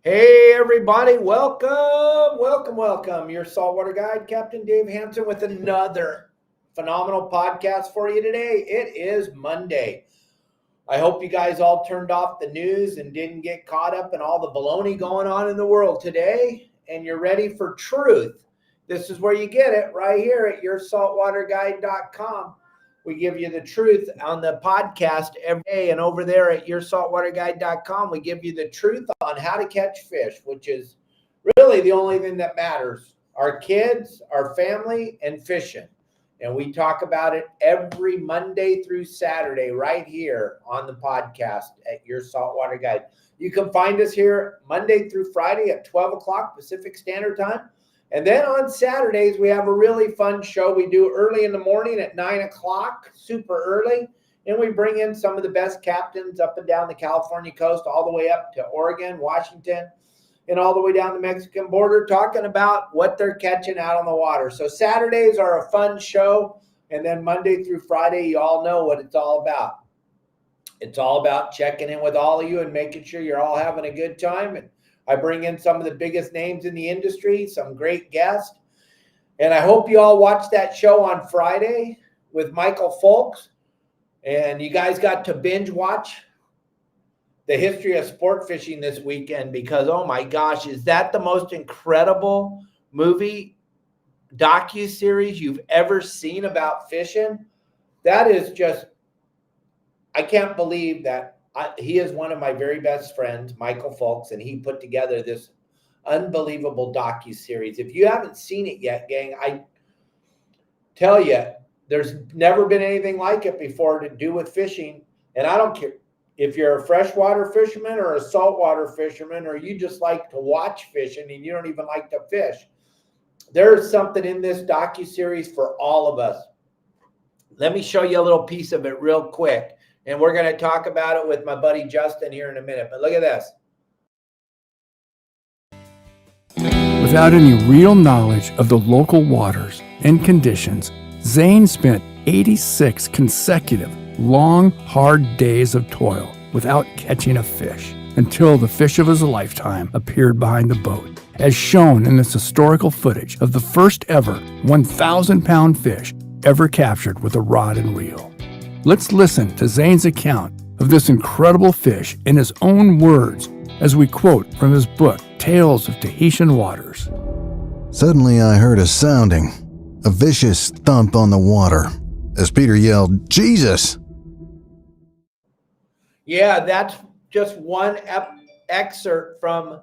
Hey everybody, welcome. Your saltwater guide, Captain Dave Hansen, with another phenomenal podcast for you today. It is Monday. I hope you guys all turned off the news and didn't get caught up in all the baloney going on in the world today, and you're ready for truth. This is where you get it, right here at yoursaltwaterguide.com. We give you the truth on the podcast every day. And over there at yoursaltwaterguide.com, we give you the truth on how to catch fish, which is really the only thing that matters. Our kids, our family, and fishing. And we talk about it every Monday through Saturday right here on the podcast at Your Saltwater Guide. You can find us here Monday through Friday at 12 o'clock Pacific Standard Time. And then on Saturdays, we have a really fun show we do early in the morning at 9 o'clock, super early. And we bring in some of the best captains up and down the California coast, all the way up to Oregon, Washington, and all the way down the Mexican border, talking about what they're catching out on the water. So Saturdays are a fun show. And then Monday through Friday, you all know what it's all about. It's all about checking in with all of you and making sure you're all having a good time. And I bring in some of the biggest names in the industry, some great guests. And I hope you all watched that show on Friday with Michael Folks. And you guys got to binge watch the history of sport fishing this weekend, because, oh my gosh, is that the most incredible movie docu-series you've ever seen about fishing? That is just, I can't believe that. He is one of my very best friends, Michael Folks, and he put together this unbelievable docu-series. If you haven't seen it yet, gang, I tell you, there's never been anything like it before to do with fishing. And I don't care if you're a freshwater fisherman or a saltwater fisherman, or you just like to watch fishing and you don't even like to fish. There's something in this docu-series for all of us. Let me show you a little piece of it real quick. And we're going to talk about it with my buddy Justin here in a minute. But look at this. Without any real knowledge of the local waters and conditions, Zane spent 86 consecutive, long, hard days of toil without catching a fish, until the fish of his lifetime appeared behind the boat, as shown in this historical footage of the first ever 1,000-pound fish ever captured with a rod and reel. Let's listen to Zane's account of this incredible fish in his own words, as we quote from his book, Tales of Tahitian Waters. Suddenly I heard a sounding, a vicious thump on the water, as Peter yelled, "Jesus!" Yeah, that's just one excerpt from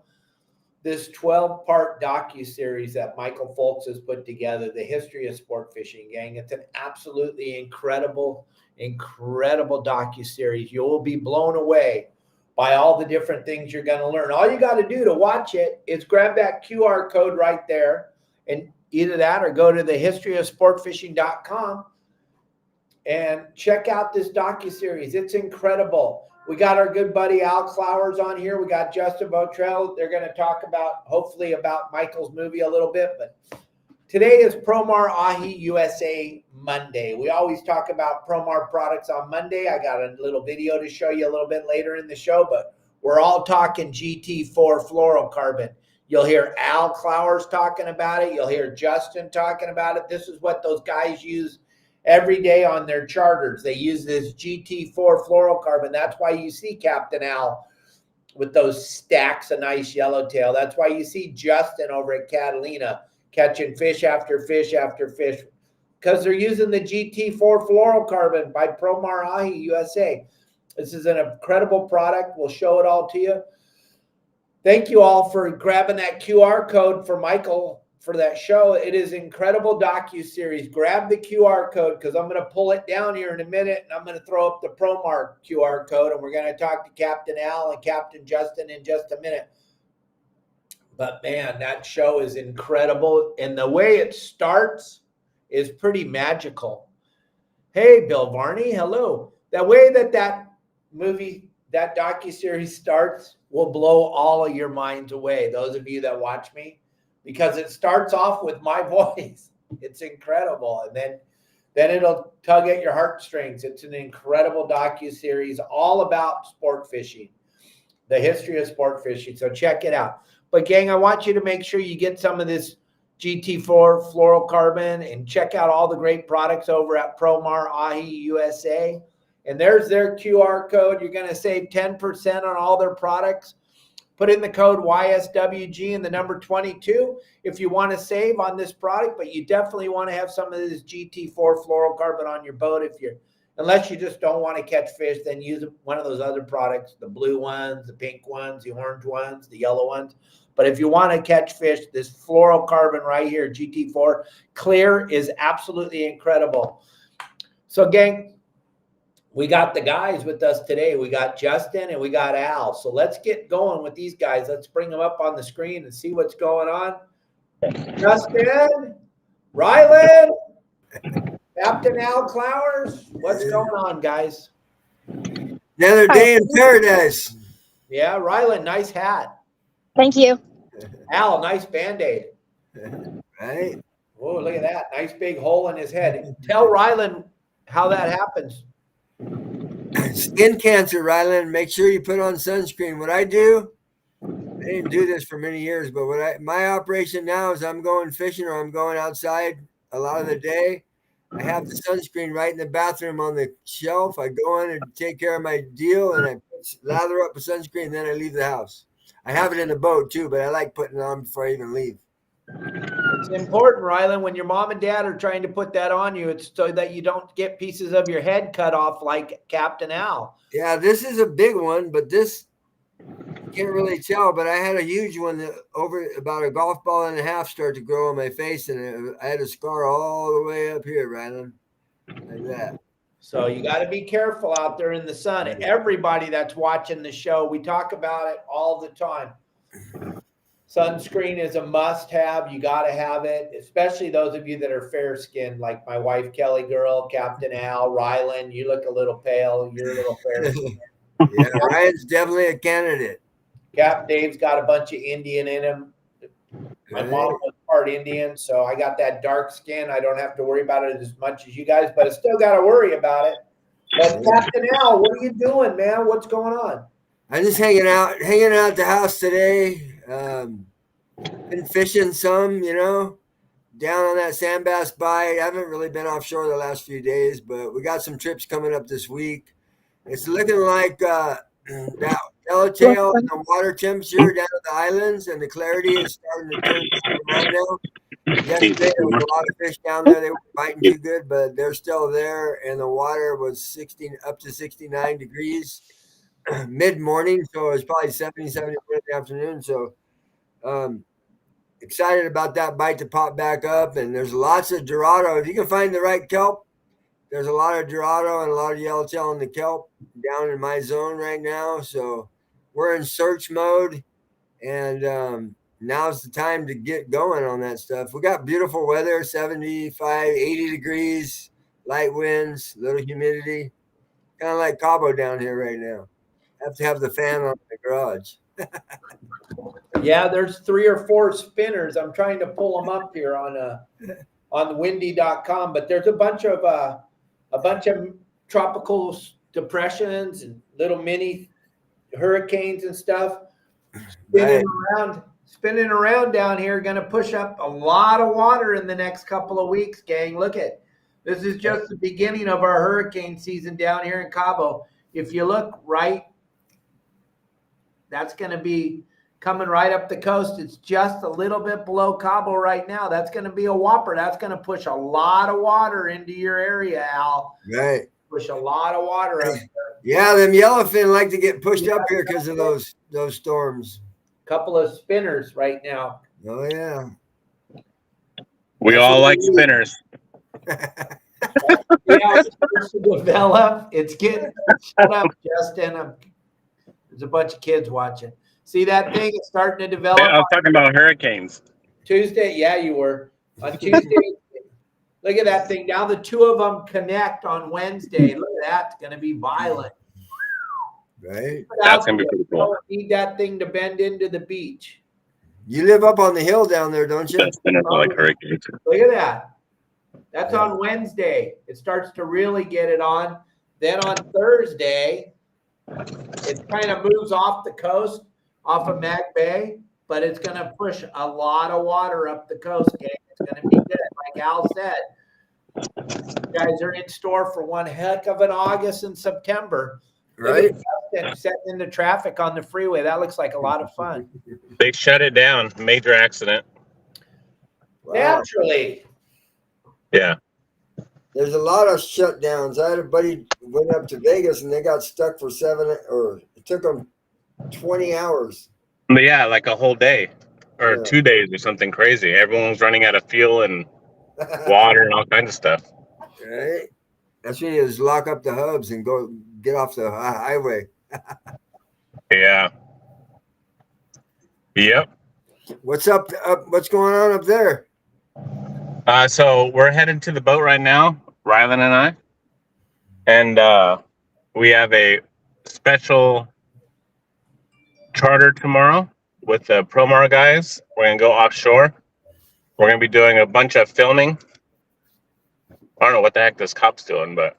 this 12-part docu-series that Michael Folks has put together, The History of Sport Fishing, gang. It's an absolutely incredible docu-series. You will be blown away by all the different things you're going to learn. All you got to do to watch it is grab that QR code right there, and either that or go to thehistoryofsportfishing.com and check out this docu-series. It's incredible. We got our good buddy Al Clowers on here. We got Justin Botrell. They're going to talk about, hopefully, about Michael's movie a little bit. But today is Promar Ahi USA Monday. We always talk about Promar products on Monday. I got a little video to show you a little bit later in the show, but we're all talking GT4 fluorocarbon. You'll hear Al Clowers talking about it. You'll hear Justin talking about it. This is what those guys use every day on their charters. They use this GT4 fluorocarbon. That's why you see Captain Al with those stacks of nice yellowtail. That's why you see Justin over at Catalina catching fish after fish after fish, because they're using the GT4 fluorocarbon by Promar Ahi USA. This is an incredible product. We'll show it all to you. Thank you all for grabbing that QR code for Michael for that show. It is incredible docu-series. Grab the QR code, because I'm going to pull it down here in a minute, and I'm going to throw up the Promar QR code, and we're going to talk to Captain Al and Captain Justin in just a minute. But man, that show is incredible, and the way it starts is pretty magical. Hey, Bill Varney, hello. The way that movie, that docu-series starts will blow all of your minds away, those of you that watch me, because it starts off with my voice. It's incredible. And then it'll tug at your heartstrings. It's an incredible docu-series all about sport fishing. the history of sport fishing. So check it out. But gang, I want you to make sure you get some of this GT4 fluorocarbon and check out all the great products over at Promar Ahi USA. And there's their QR code. You're going to save 10% on all their products. Put in the code YSWG and the number 22 if you want to save on this product, but you definitely want to have some of this GT4 fluorocarbon on your boat unless you just don't want to catch fish, then use one of those other products, the blue ones, the pink ones, the orange ones, the yellow ones. But if you want to catch fish, this fluorocarbon right here, GT4 clear, is absolutely incredible. So gang, we got the guys with us today. We got Justin and we got Al. So let's get going with these guys. Let's bring them up on the screen and see what's going on. Justin, Rylan, Captain Al Clowers, what's going on, guys? Another day in paradise. Yeah, Rylan, nice hat. Thank you. Al, nice Band-Aid. Right? Oh, look at that. Nice big hole in his head. Tell Rylan how that happens. Skin cancer, Ryland. Make sure you put on sunscreen. What I do, I didn't do this for many years, but my operation now is I'm going fishing or I'm going outside a lot of the day. I have the sunscreen right in the bathroom on the shelf. I go in and take care of my deal, and I lather up with sunscreen, and then I leave the house. I have it in the boat too, but I like putting it on before I even leave. It's important, Rylan, when your mom and dad are trying to put that on you, it's so that you don't get pieces of your head cut off like Captain Al. Yeah, this is a big one, but this, you can't really tell, but I had a huge one that over about a golf ball and a half start to grow on my face, and I had a scar all the way up here, Rylan, like that. So you got to be careful out there in the sun. Everybody that's watching the show, we talk about it all the time. Sunscreen is a must-have. You got to have it, especially those of you that are fair-skinned, like my wife, Kelly Girl, Captain Al, Rylan. You look a little pale. You're a little fair-skinned. Yeah, Ryan's definitely a candidate. Cap Dave's got a bunch of Indian in him. My mom was part Indian, so I got that dark skin. I don't have to worry about it as much as you guys, but I still got to worry about it. But Captain Al, what are you doing, man? What's going on? I'm just hanging out at the house today. Been fishing some, down on that sand bass bite. I haven't really been offshore the last few days, but we got some trips coming up this week. It's looking like that yellowtail and the water temperature down at the islands and the clarity is starting to turn around now. Yesterday there was a lot of fish down there. They were biting too good, but they're still there, and the water was up to 69 degrees mid-morning, so it was probably 70 in the afternoon. So excited about that bite to pop back up, and there's lots of Dorado. If you can find the right kelp, there's a lot of Dorado and a lot of yellowtail in the kelp down in my zone right now. So we're in search mode, and now's the time to get going on that stuff. We got beautiful weather, 75, 80 degrees, light winds, little humidity, kind of like Cabo down here right now. Have to have the fan on in the garage. Yeah, there's 3 or 4 spinners. I'm trying to pull them up here on windy.com, but there's a bunch of tropical depressions and little mini hurricanes and stuff spinning around down here, going to push up a lot of water in the next couple of weeks, gang. Look at this is just the beginning of our hurricane season down here in Cabo. If you look right, that's going to be coming right up the coast. It's just a little bit below Cabo right now. That's going to be a whopper. That's going to push a lot of water into your area, Al. Right. Push a lot of water up there. Yeah, them yellowfin like to get pushed up here because of those storms. Couple of spinners right now. Oh, yeah. We all like spinners. It's starts to develop. It's getting shut up, Justin. There's a bunch of kids watching. See that thing? It's starting to develop. I was talking about hurricanes. Tuesday, yeah, you were. On Tuesday, look at that thing. Now the 2 of them connect on Wednesday. Look at that. It's going to be violent. Right. That's going to be pretty cool. You don't need that thing to bend into the beach. You live up on the hill down there, don't you? Spinners are like hurricanes. Look at that. That's on Wednesday. It starts to really get it on. Then on Thursday, It kind of moves off the coast, off of Mag Bay, but it's going to push a lot of water up the coast, gang. It's going to be good. Like Al said, you guys are in store for one heck of an August and September. Right? And setting into traffic on the freeway. That looks like a lot of fun. They shut it down. Major accident. Wow. Naturally. Yeah. There's a lot of shutdowns. I had a buddy went up to Vegas and they got stuck for it took them 20 hours. But yeah, like a whole day or Yeah. 2 days or something crazy. Everyone was running out of fuel and water and all kinds of stuff. Right? That's when you just lock up the hubs and go get off the highway. Yeah. Yep. What's up? What's going on up there? So we're headed to the boat right now, Rylan and I. And we have a special charter tomorrow with the Promar guys. We're going to go offshore. We're going to be doing a bunch of filming. I don't know what the heck this cop's doing, but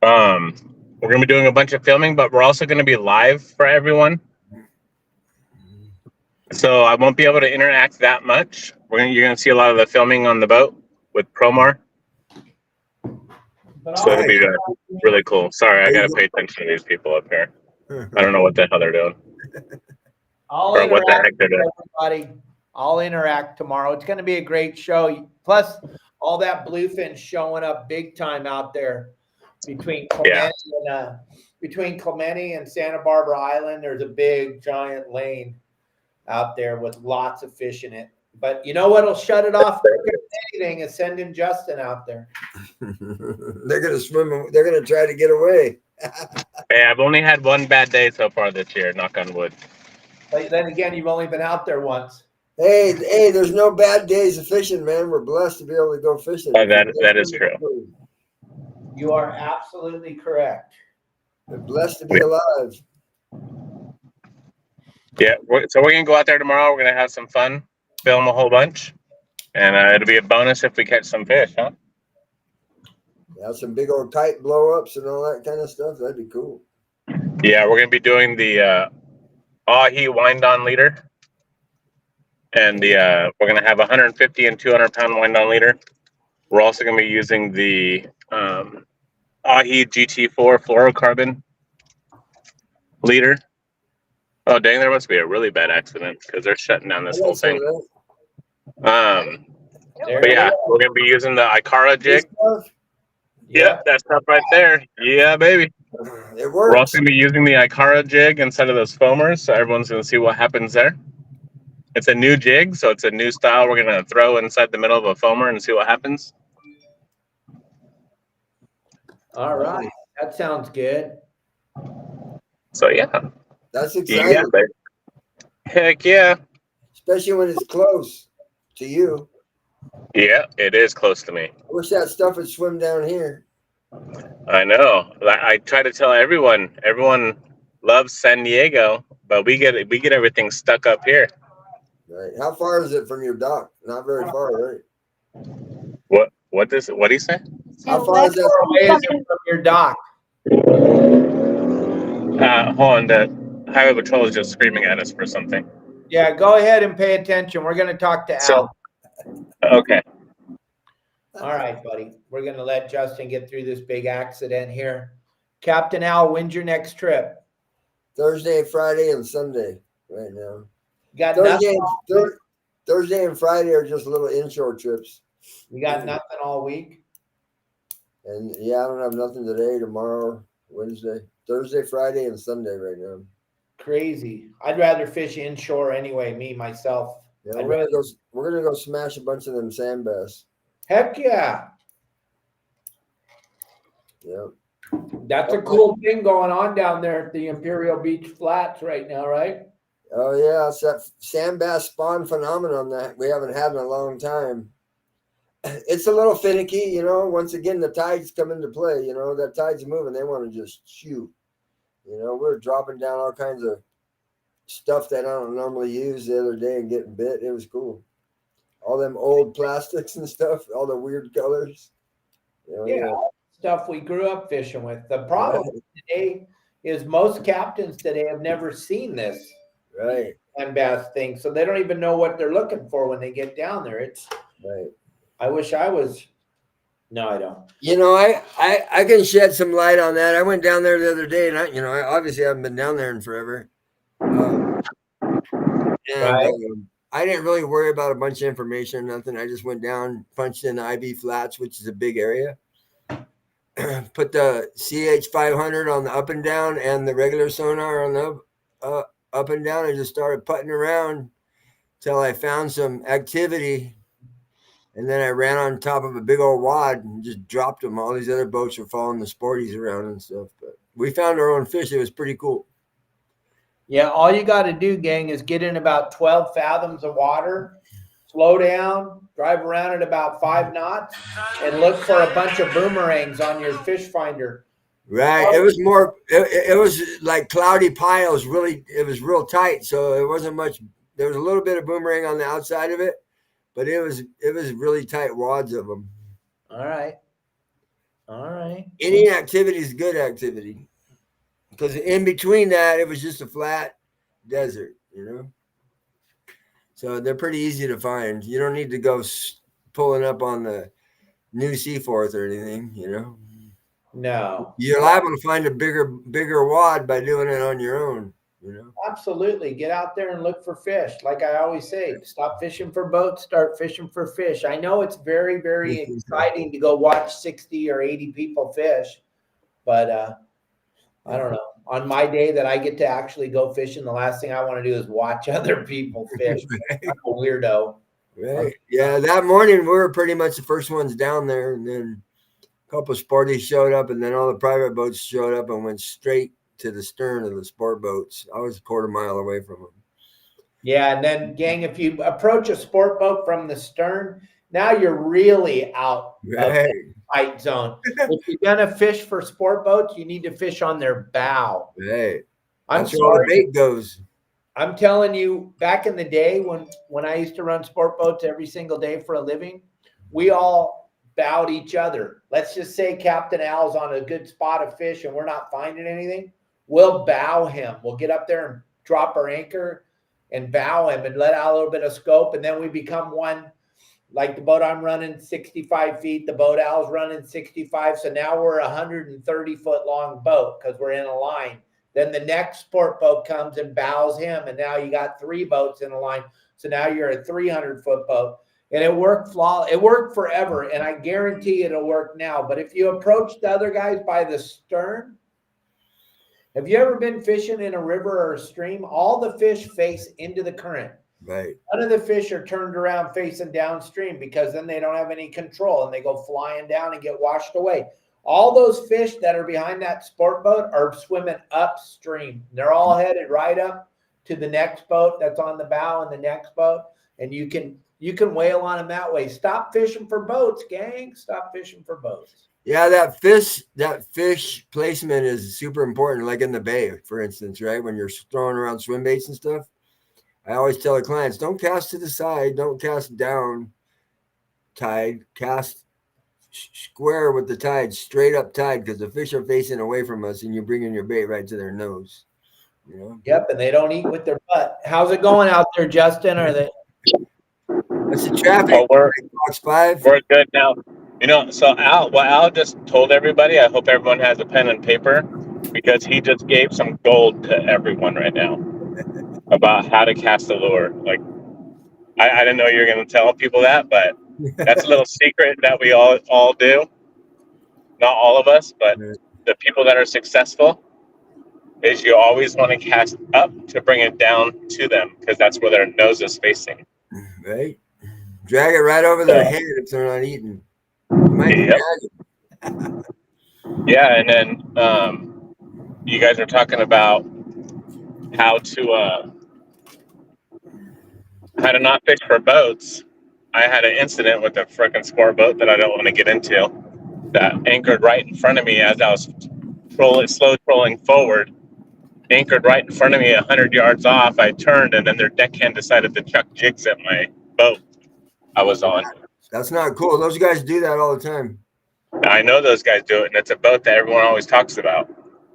we're going to be doing a bunch of filming, but we're also going to be live for everyone. So I won't be able to interact that much. You're going to see a lot of the filming on the boat with Promar. So it'll be really cool. Sorry, I got to pay attention to these people up here. I don't know what the hell they're doing. Or what the heck they're doing. Everybody, I'll interact tomorrow. It's going to be a great show. Plus, all that bluefin showing up big time out there between Clemente and Santa Barbara Island. There's a big giant lane out there with lots of fish in it. But you know what'll shut it off? Anything is sending Justin out there. They're gonna swim. They're gonna try to get away. Hey, I've only had one bad day so far this year. Knock on wood. But then again, you've only been out there once. Hey, there's no bad days of fishing, man. We're blessed to be able to go fishing. That is true. You are absolutely correct. We're blessed to be alive. Yeah, so we're going to go out there tomorrow. We're going to have some fun, film a whole bunch, and it'll be a bonus if we catch some fish, huh? Yeah, some big old kite blow-ups and all that kind of stuff. That'd be cool. Yeah, we're going to be doing the Ahi wind-on leader, and we're going to have 150 and 200-pound wind-on leader. We're also going to be using the Ahi GT4 fluorocarbon leader. Oh, dang, there must be a really bad accident because they're shutting down this whole thing. But yeah, we're going to be using the Ikara jig. Yeah, that stuff right there. Yeah, baby. It works. We're also going to be using the Ikara jig instead of those foamers, so everyone's going to see what happens there. It's a new jig, so it's a new style we're going to throw inside the middle of a foamer and see what happens. All right. That sounds good. So, yeah. That's exciting. Yeah, baby. Heck yeah. Especially when it's close to you. Yeah, it is close to me. I wish that stuff would swim down here. I know. I try to tell everyone. Everyone loves San Diego, but we get everything stuck up here. Right. How far is it from your dock? Not very far, right? What do you say? How far is that from your dock? Hold on. The Highway Patrol is just screaming at us for something. Yeah, go ahead and pay attention. We're going to talk to Al. Okay. All right, buddy. We're going to let Justin get through this big accident here. Captain Al, when's your next trip? Thursday, Friday, and Sunday right now. You got Thursday and Friday are just little inshore trips. You got nothing all week? And yeah, I don't have nothing today, tomorrow, Wednesday, Thursday, Friday, and Sunday right now. Crazy. I'd rather fish inshore anyway, myself. Yeah, we're gonna go smash a bunch of them sand bass. Heck yeah. Yep. That's a cool thing going on down there at the Imperial Beach Flats right now, right? Oh yeah, it's that sand bass spawn phenomenon that we haven't had in a long time. It's a little finicky, once again, the tides come into play, that tide's moving. They want to just shoot. We're dropping down all kinds of stuff that I don't normally use the other day and getting bit. It was cool. All them old plastics and stuff, all the weird colors. Yeah, stuff we grew up fishing with. The problem today is most captains today have never seen this Right. land bass thing, so they don't even know what they're looking for when they get down there. It's Right. I wish I was. No, I don't. You know, I can shed some light on that. I went down there the other day, and I obviously haven't been down there in forever. Right. I didn't really worry about a bunch of information or nothing. I just went down, punched in the IB flats, which is a big area. Put the CH500 on the up and down and the regular sonar on the up and down, and just started putting around till I found some activity. And then I ran on top of a big old wad and just dropped them. All these other boats were following the sporties around and stuff. But we found our own fish. It was pretty cool. Yeah, all you got to do, gang, is get in about 12 fathoms of water, slow down, drive around at about 5 knots, and look for a bunch of boomerangs on your fish finder. Right. It was more, it was like cloudy piles. Really, it was real tight. So it wasn't much. There was a little bit of boomerang on the outside of it, but it was really tight wads of them. All right. All right. Any activity is good activity. Because in between that, it was just a flat desert, you know. So they're pretty easy to find. You don't need to go pulling up on the new Seaforth or anything, you know. No. You're liable to find a bigger wad by doing it on your own, you know. Absolutely. Get out there and look for fish. Like I always say, stop fishing for boats, start fishing for fish. I know it's very, very exciting to go watch 60 or 80 people fish, but I don't know. On my day that I get to actually go fishing, the last thing I want to do is watch other people fish. I'm a weirdo. Right. Yeah, that morning we were pretty much the first ones down there, and then a couple of sporties showed up, and then all the private boats showed up and went straight to the stern of the sport boats. I was a quarter mile away from them. Yeah, and then, gang, if you approach a sport boat from the stern, now you're really out of the fight zone. If you're gonna fish for sport boats, you need to fish on their bow. Right. I'm That's where all the sorry. bait goes. I'm telling you, back in the day when I used to run sport boats every single day for a living, we all bowed each other. Let's just say Captain Al's on a good spot of fish and we're not finding anything. We'll bow him. We'll get up there and drop our anchor and bow him and let out a little bit of scope, and then we become one. Like the boat I'm running 65 feet, the boat Al's running 65. So now we're a 130-foot long boat because we're in a line. Then the next sport boat comes and bows him, and now you got 3 boats in a line. So now you're a 300-foot boat. And it worked It worked forever, and I guarantee it'll work now. But if you approach the other guys by the stern, have you ever been fishing in a river or a stream? All the fish face into the current. Right. None of the fish are turned around facing downstream because then they don't have any control and they go flying down and get washed away. All those fish that are behind that sport boat are swimming upstream. They're all headed right up to the next boat that's on the bow and the next boat, and you can whale on them that way. Stop fishing for boats, gang. Stop fishing for boats. Yeah, that fish placement is super important. Like in the bay, for instance, right? When you're throwing around swim baits and stuff. I always tell the clients, don't cast to the side, don't cast down tide, cast square with the tide, straight up tide, because the fish are facing away from us and you're bringing your bait right to their nose. You know? Yep, and they don't eat with their butt. How's it going out there, Justin? Are they? What's the traffic? Oh, Box 5? We're good now. You know, so Al just told everybody, I hope everyone has a pen and paper, because he just gave some gold to everyone right now about how to cast a lure. Like, I didn't know you were going to tell people that, but that's a little secret that we all do. Not all of us, but the people that are successful, is you always want to cast up to bring it down to them, because that's where their nose is facing. Right. Drag it right over their head if they're not eating. Yep. Yeah, and then you guys are talking about how to not fish for boats. I had an incident with a frickin' sport boat that I don't want to get into that anchored right in front of me as I was slow trolling forward. Anchored right in front of me 100 yards off. I turned, and then their deckhand decided to chuck jigs at my boat I was on. That's not cool. Those guys do that all the time. I know those guys do it, and it's a boat that everyone always talks about.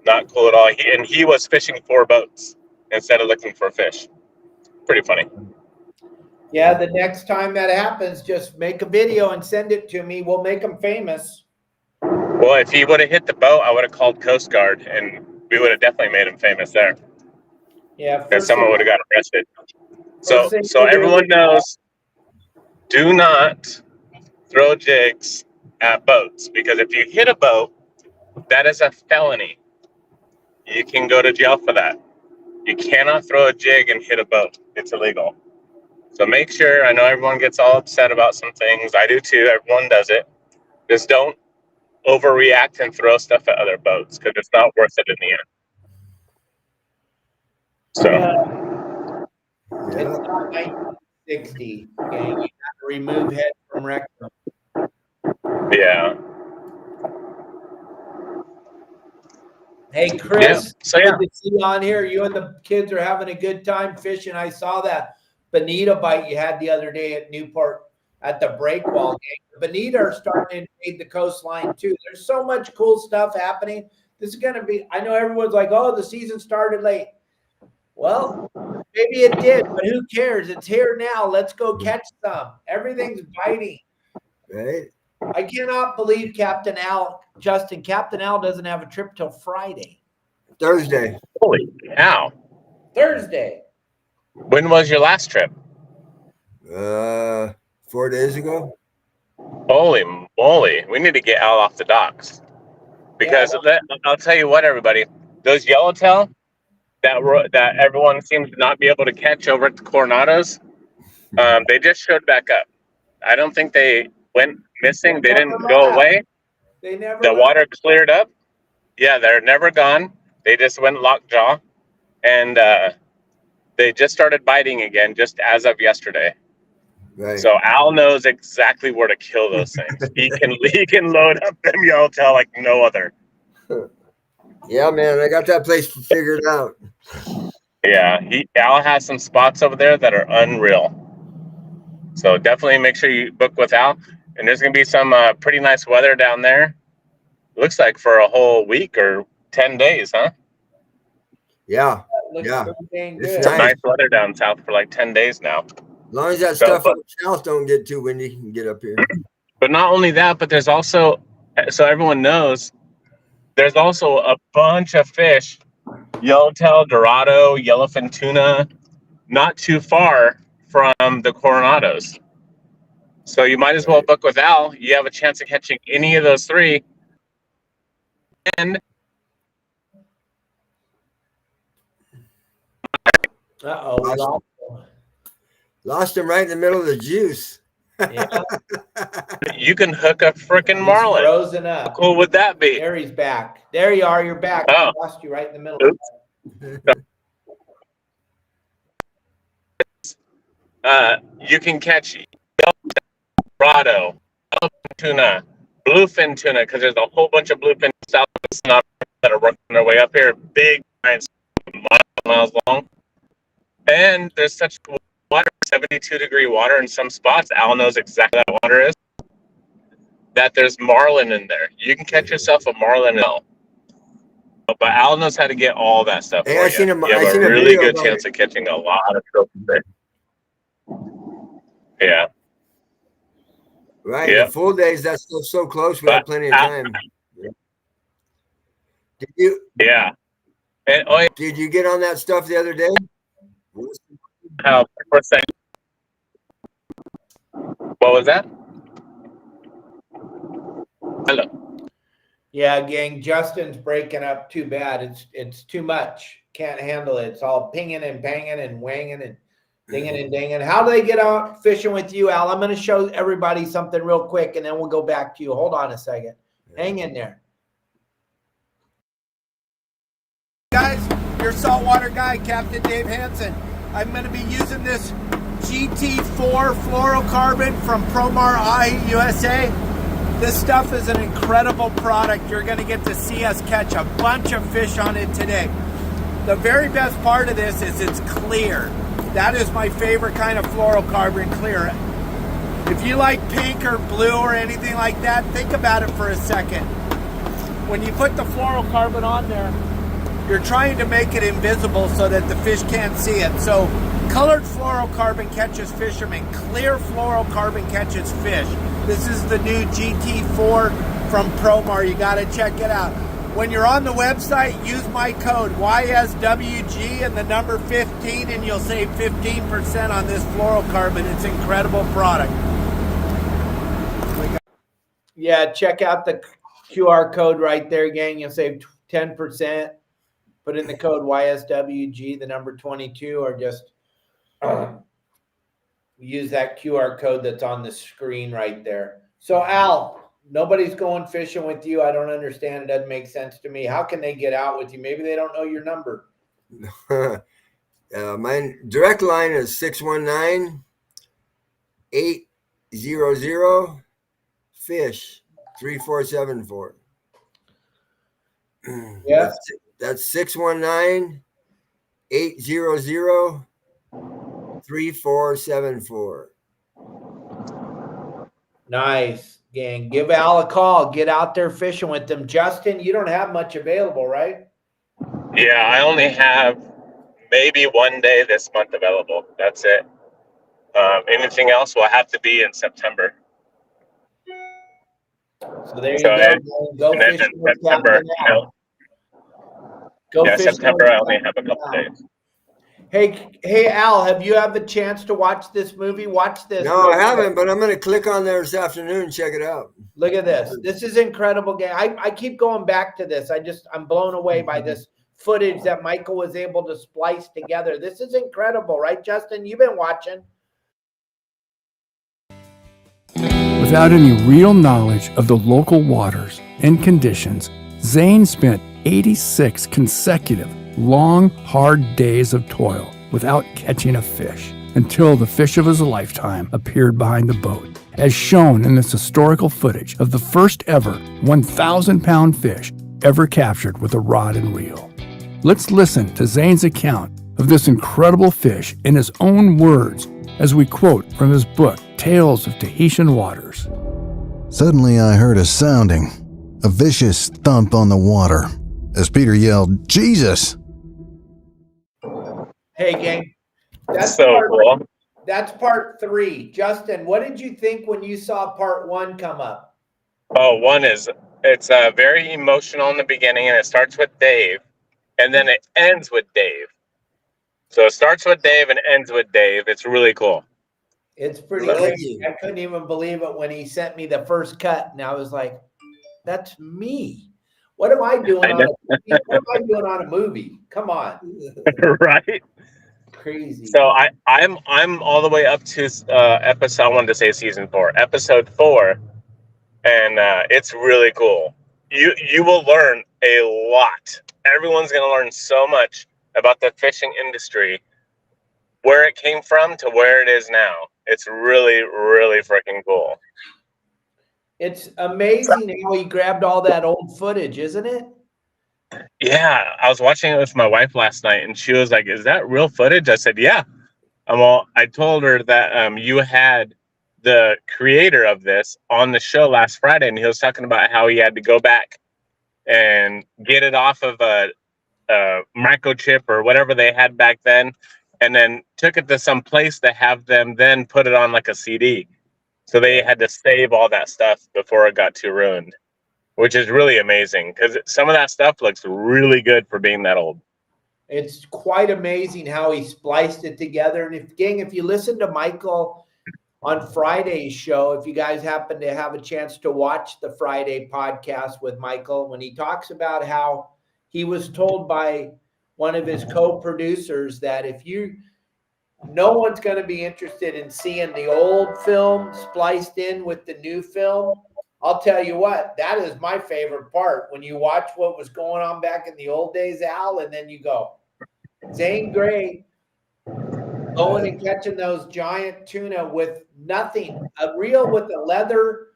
Not cool at all. He was fishing 4 boats instead of looking for fish. Pretty funny. Yeah, the next time that happens, just make a video and send it to me. We'll make them famous. Well, if he would have hit the boat, I would have called Coast Guard, and we would have definitely made him famous there. Yeah, And someone would have got arrested. So thing so to do- everyone knows, do not throw jigs at boats, because if you hit a boat, that is a felony. You can go to jail for that. You cannot throw a jig and hit a boat. It's illegal. So make sure, I know everyone gets all upset about some things. I do too. Everyone does it. Just don't overreact and throw stuff at other boats, because it's not worth it in the end. So, It's not 1960. Okay? You have to remove head from rectum. yeah. Hey, Chris, So, good to see you on here. You and the kids are having a good time fishing. I saw that bonita bite you had the other day at Newport at the breakwall game. The bonita are starting to invade the coastline too. There's so much cool stuff happening. This is going to be, I know everyone's like, oh, the season started late. Well, maybe it did, but who cares? It's here now. Let's go catch some. Everything's biting. Right. I cannot believe Captain Al doesn't have a trip till Friday. Thursday. holy cow. Thursday. When was your last trip? 4 days ago. Holy moly. We need to get Al off the docks. Because I'll tell you what, everybody, those yellowtail that everyone seems to not be able to catch over at the Coronados, they just showed back up. I don't think they went missing. They didn't go away. They never The water cleared up. Yeah, they're never gone. They just went lockjaw, and they just started biting again, just as of yesterday. Right. So Al knows exactly where to kill those things. He can load up them yellowtail like no other. Yeah, man, I got that place figured out. Yeah, Al has some spots over there that are unreal. So definitely make sure you book with Al. And there's gonna be some pretty nice weather down there. Looks like for a whole week or 10 days, huh? Yeah. looks Yeah. pretty dang It's good. It's nice. nice weather down south for like 10 days now. As long as that So, stuff but- up south don't get too windy, you can get up here. But not only that, but there's also, so everyone knows, there's also a bunch of fish, yellowtail, dorado, yellowfin tuna, not too far from the Coronados. So you might as well book with Al. You have a chance of catching any of those three. And Uh-oh. Lost him right in the middle of the juice. Yeah, you can hook a frickin' he's marlin. frozen How up. cool would that be? There he's back. There you are. You're back. Oh. I lost you right in the middle. Oops. You can catch dorado, yellowfin tuna, bluefin tuna, because there's a whole bunch of bluefin south that are working their way up here, big, giants, miles long. And there's such water, 72-degree water in some spots. Al knows exactly what that water is. That there's marlin in there. You can catch yourself a marlin now. But Al knows how to get all that stuff. Hey, for I you. seen him- You I have seen a a really video good about chance it. of catching a lot of trophy fish. Yeah. Right. Yeah. The full days, that's still so close. We have But plenty of Al- time. Yeah. And Did you get on that stuff the other day? first thing. What was that? Hello. Yeah, gang. Justin's breaking up too bad. It's too much. Can't handle it. It's all pinging and banging and wanging and dinging and dinging. How do they get out fishing with you, Al? I'm going to show everybody something real quick, and then we'll go back to you. Hold on a second. Hang in there. Guys, your saltwater guy, Captain Dave Hansen. I'm going to be using this GT4 fluorocarbon from Promar Ahi USA. This stuff is an incredible product. You're going to get to see us catch a bunch of fish on it today. The very best part of this is it's clear. That is my favorite kind of fluorocarbon, clear. If you like pink or blue or anything like that, think about it for a second. When you put the fluorocarbon on there, you're trying to make it invisible so that the fish can't see it. So colored fluorocarbon catches fishermen. Clear fluorocarbon catches fish. This is the new GT4 from Promar. You got to check it out. When you're on the website, use my code YSWG and the number 15 and you'll save 15% on this fluorocarbon. It's an incredible product. Yeah, check out the QR code right there, gang. You'll save 10%. Put in the code YSWG, the number 22, or just use that QR code that's on the screen right there. So, Al, nobody's going fishing with you. I don't understand. It doesn't make sense to me. How can they get out with you? Maybe they don't know your number. My direct line is 619-800-FISH 3474. Yeah. That's 619-800-3474. Nice, gang. Give Al a call. Get out there fishing with them. Justin, you don't have much available, right? Yeah, I only have maybe one day this month available. That's it. Anything else will have to be in September. So there you go. Go fishing with September, Captain Al. Go yeah, fishing September with I only Captain have a couple Al. days. Hey, Al, have you had the chance to watch this movie? Watch this. No, I haven't, but I'm going to click on there this afternoon and check it out. Look at this. This is incredible, gang. I keep going back to this. I'm blown away by this footage that Michael was able to splice together. This is incredible, right, Justin? You've been watching. Without any real knowledge of the local waters and conditions, Zane spent 86 consecutive, long, hard days of toil without catching a fish until the fish of his lifetime appeared behind the boat, as shown in this historical footage of the first ever 1,000-pound fish ever captured with a rod and reel. Let's listen to Zane's account of this incredible fish in his own words as we quote from his book, Tales of Tahitian Waters. Suddenly I heard a sounding, a vicious thump on the water, as Peter yelled, "Jesus!" Hey, gang. That's So cool. That's part 3. Justin, what did you think when you saw part 1 come up? Oh, it's very emotional in the beginning, and it starts with Dave, and then it ends with Dave. So it starts with Dave and ends with Dave. It's really cool. It's pretty Thank crazy. you. I couldn't even believe it when he sent me the first cut, and I was like, "That's me. What am I doing on a movie? Come on, Right? crazy." So I'm all the way up to episode. I wanted to say season 4, episode 4, and it's really cool. You will learn a lot. Everyone's going to learn so much about the fishing industry, where it came from to where it is now. It's really, really freaking cool. It's amazing how he grabbed all that old footage, isn't it? Yeah, I was watching it with my wife last night, and she was like, "Is that real footage?" I said, "Yeah." Well, I told her that you had the creator of this on the show last Friday, and he was talking about how he had to go back and get it off of a microchip or whatever they had back then, and then took it to some place to have them then put it on like a CD. So they had to save all that stuff before it got too ruined, which is really amazing because some of that stuff looks really good for being that old. It's quite amazing how he spliced it together. And if you listen to Michael on Friday's show, if you guys happen to have a chance to watch the Friday podcast with Michael, when he talks about how he was told by one of his co-producers that no one's going to be interested in seeing the old film spliced in with the new film. I'll tell you what, that is my favorite part. When you watch what was going on back in the old days, Al, and then you go, Zane Grey going and catching those giant tuna with nothing, a reel with a leather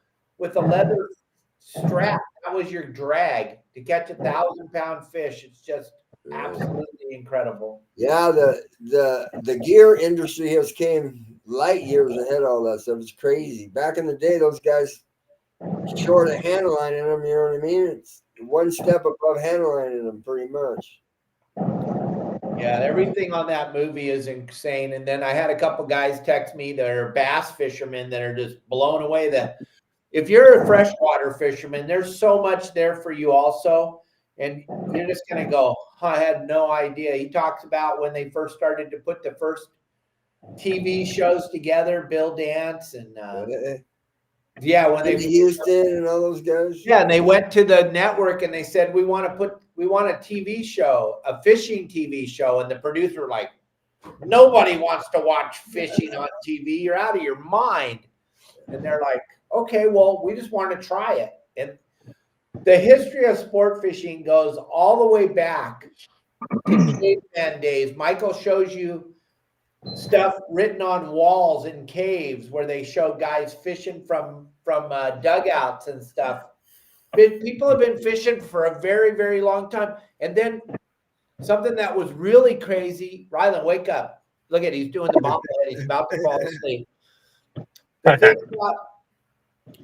strap. That was your drag to catch 1,000-pound fish. It's just absolutely incredible. Yeah, the gear industry has came light years ahead of all that stuff. It's crazy. Back in the day, those guys short of handline in them, you know what I mean? It's one step above handline in them, pretty much. Yeah, everything on that movie is insane. And then I had a couple guys text me that are bass fishermen that are just blown away that if you're a freshwater fisherman, there's so much there for you also. And you're just going to go, I had no idea. He talks about when they first started to put the first TV shows together, Bill Dance and yeah, when they Houston and all those guys. yeah, and they went to the network and they said we want a TV show, a fishing TV show, and the producer like, nobody wants to watch fishing on TV. You're out of your mind. And they're like, okay, well, we just want to try it. And the history of sport fishing goes all the way back to caveman days. Michael shows you stuff written on walls in caves where they show guys fishing from dugouts and stuff. People have been fishing for a very, very long time. And then something that was really crazy. Rylan, wake up. Look at, he's doing the bobblehead. He's about to fall asleep. The thing about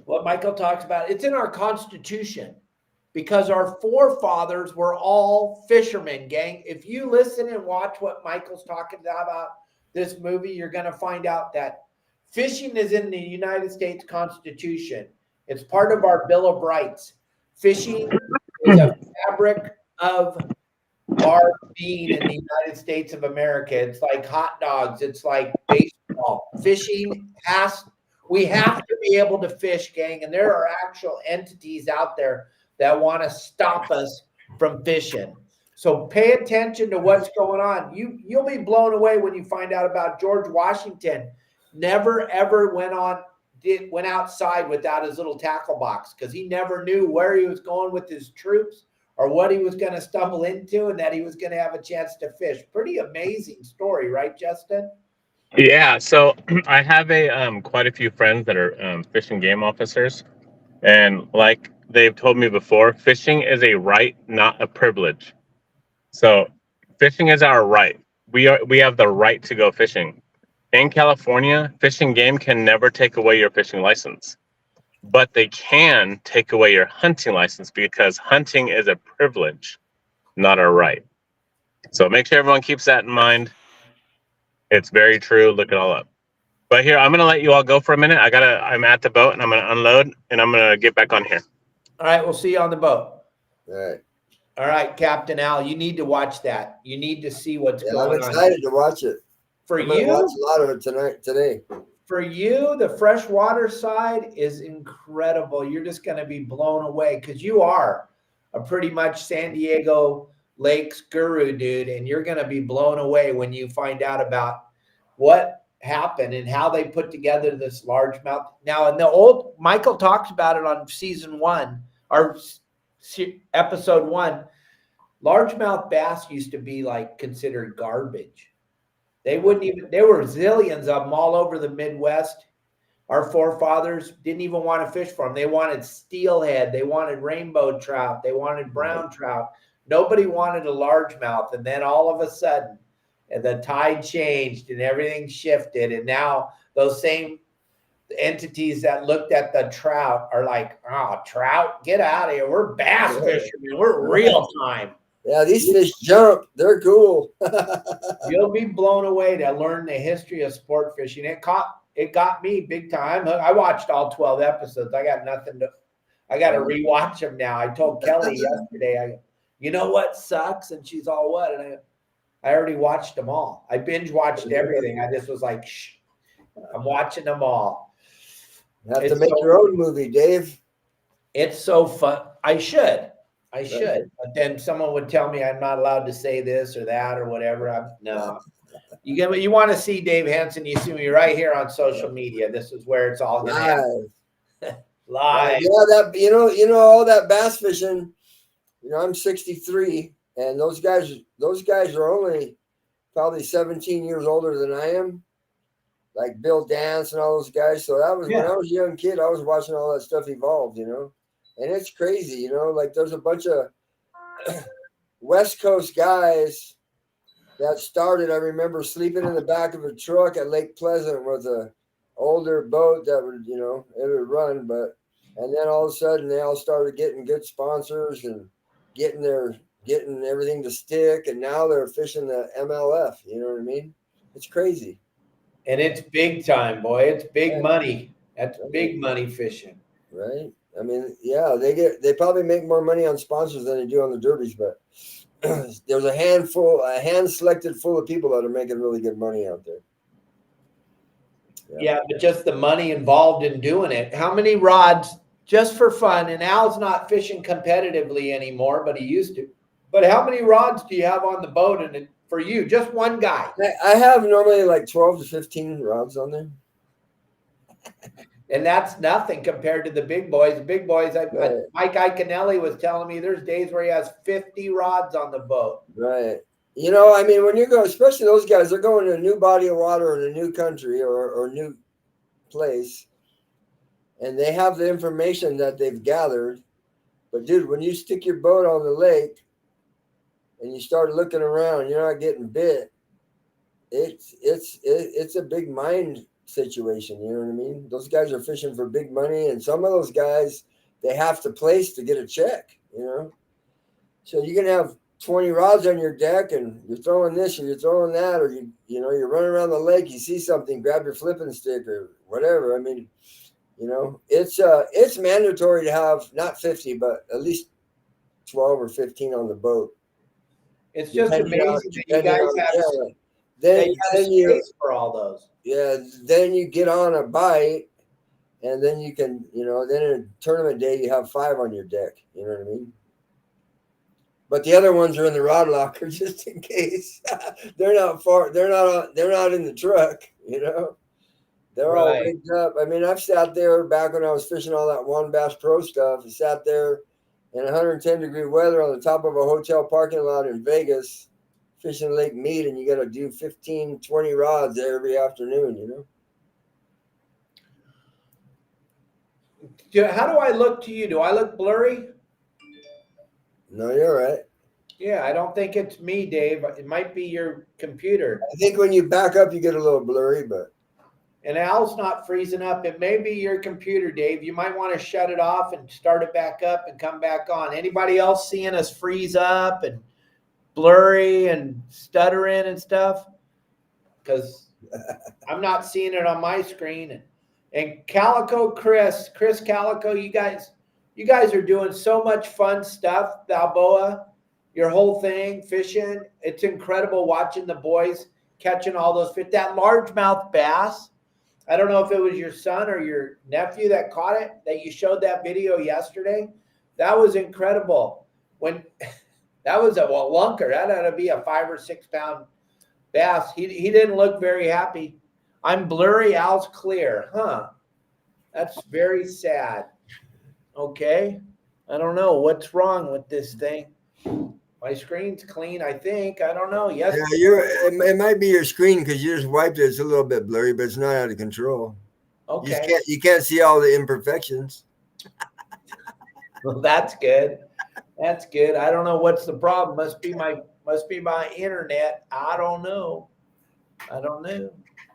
what Michael talks about, it's in our Constitution because our forefathers were all fishermen, gang. If you listen and watch what Michael's talking about this movie, you're going to find out that fishing is in the United States Constitution. It's part of our Bill of Rights. Fishing is a fabric of our being in the United States of America. It's like hot dogs. It's like baseball. Fishing we have to be able to fish, gang. And there are actual entities out there that want to stop us from fishing. So pay attention to what's going on. You'll be blown away when you find out about George Washington. Never ever went outside without his little tackle box because he never knew where he was going with his troops or what he was going to stumble into and that he was going to have a chance to fish. Pretty amazing story, right, Justin? Yeah, so I have quite a few friends that are fish and game officers, and like they've told me before, fishing is a right, not a privilege. So fishing is our right. We have the right to go fishing. In California, Fish and Game can never take away your fishing license, but they can take away your hunting license because hunting is a privilege, not a right. So make sure everyone keeps that in mind. It's very true. Look it all up. But here, I'm gonna let you all go for a minute. I'm at the boat and I'm gonna unload and I'm gonna get back on here. All right, we'll see you on the boat. All right, Captain Al, you need to watch that. You need to see what's going on. I'm excited to watch it. I'm gonna watch a lot of it today. For you, the freshwater side is incredible. You're just going to be blown away because you are a pretty much San Diego Lakes guru, dude, and you're going to be blown away when you find out about what happened and how they put together this largemouth. Now, in the old, Michael talks about it on season 1 or episode 1. Largemouth bass used to be like considered garbage. There were zillions of them all over the Midwest. Our forefathers didn't even want to fish for them. They wanted steelhead. They wanted rainbow trout. They wanted brown trout. Nobody wanted a largemouth. And then all of a sudden, the tide changed and everything shifted. And now those same entities that looked at the trout are like, oh, trout, get out of here. We're bass fishermen. We're real time. Yeah, these fish jump. They're cool. You'll be blown away to learn the history of sport fishing. It got me big time. I watched all 12 episodes. I got to rewatch them now. I told Kelly yesterday, you know what sucks? And she's all, what? And I already watched them all. I binge watched everything. I just was like, shh, I'm watching them all. You have to make your own movie, Dave. It's so fun. I should. But then someone would tell me I'm not allowed to say this or that or whatever. No. You want to see Dave Hansen, you see me right here on social media. This is where it's all going to happen. Live. Yeah, that all that bass fishing. I'm 63, and those guys are only probably 17 years older than I am. Like Bill Dance and all those guys. So that was when I was a young kid. I was watching all that stuff evolve, And it's crazy, like there's a bunch of West Coast guys that started. I remember sleeping in the back of a truck at Lake Pleasant with an older boat that would, it would run. And then all of a sudden they all started getting good sponsors and getting their getting everything to stick, and now they're fishing the MLF. You know what I mean? It's crazy. And it's big time, boy. It's big Yeah. money. That's big money fishing. Right. I mean, yeah, they probably make more money on sponsors than they do on the derbies, but there's a hand selected full of people that are making really good money out there. Yeah, but just the money involved in doing it. How many rods just for fun? And Al's not fishing competitively anymore, but he used to. But how many rods do you have on the boat? And for you, just one guy? I have normally like 12 to 15 rods on there. And that's nothing compared to the big boys. The big boys, Right. Mike Iaconelli was telling me there's days where he has 50 rods on the boat. Right. You know, I mean, when you go, especially those guys, they're going to a new body of water in a new country or new place, and they have the information that they've gathered. But dude, when you stick your boat on the lake and you start looking around, you're not getting bit. It's a big mind situation. You know what I mean? Those guys are fishing for big money, and some of those guys, they have to place to get a check. You know, so you can have 20 rods on your deck, and you're throwing this or you're throwing that, or you're running around the lake, you see something, grab your flipping stick or whatever. I mean, you know, it's mandatory to have not 50, but at least 12 or 15 on the boat. It's just amazing that you guys have then space for all those. Yeah, then you get on a bite, and then you can, then in a tournament day you have 5 on your deck. You know what I mean? But the other ones are in the rod locker just in case. They're not far. They're not in the truck. You know, they're all rigged up. I mean, I've sat there back when I was fishing all that One Bass Pro stuff. I sat there in 110-degree weather on the top of a hotel parking lot in Vegas, fishing Lake Mead, and you got to do 15, 20 rods every afternoon. You know. How do I look to you? Do I look blurry? No, you're right. Yeah, I don't think it's me, Dave. It might be your computer. I think when you back up, you get a little blurry, but. And Al's not freezing up. It may be your computer, Dave. You might want to shut it off and start it back up and come back on. Anybody else seeing us freeze up and blurry and stuttering and stuff? Because I'm not seeing it on my screen. And Calico Chris Calico, you guys are doing so much fun stuff, Balboa, your whole thing, fishing. It's incredible watching the boys catching all those fish. That largemouth bass, I don't know if it was your son or your nephew that caught it, that you showed that video yesterday. That was incredible. That was a lunker. That had to be a 5 or 6 pound bass. He didn't look very happy. I'm blurry, Al's clear. Huh. That's very sad. Okay. I don't know what's wrong with this thing. My screen's clean, I think. I don't know. Yes. Yeah, it might be your screen because you just wiped it. It's a little bit blurry, but it's not out of control. Okay. You can't see all the imperfections. Well, that's good. That's good. I don't know what's the problem. Must be my internet. I don't know.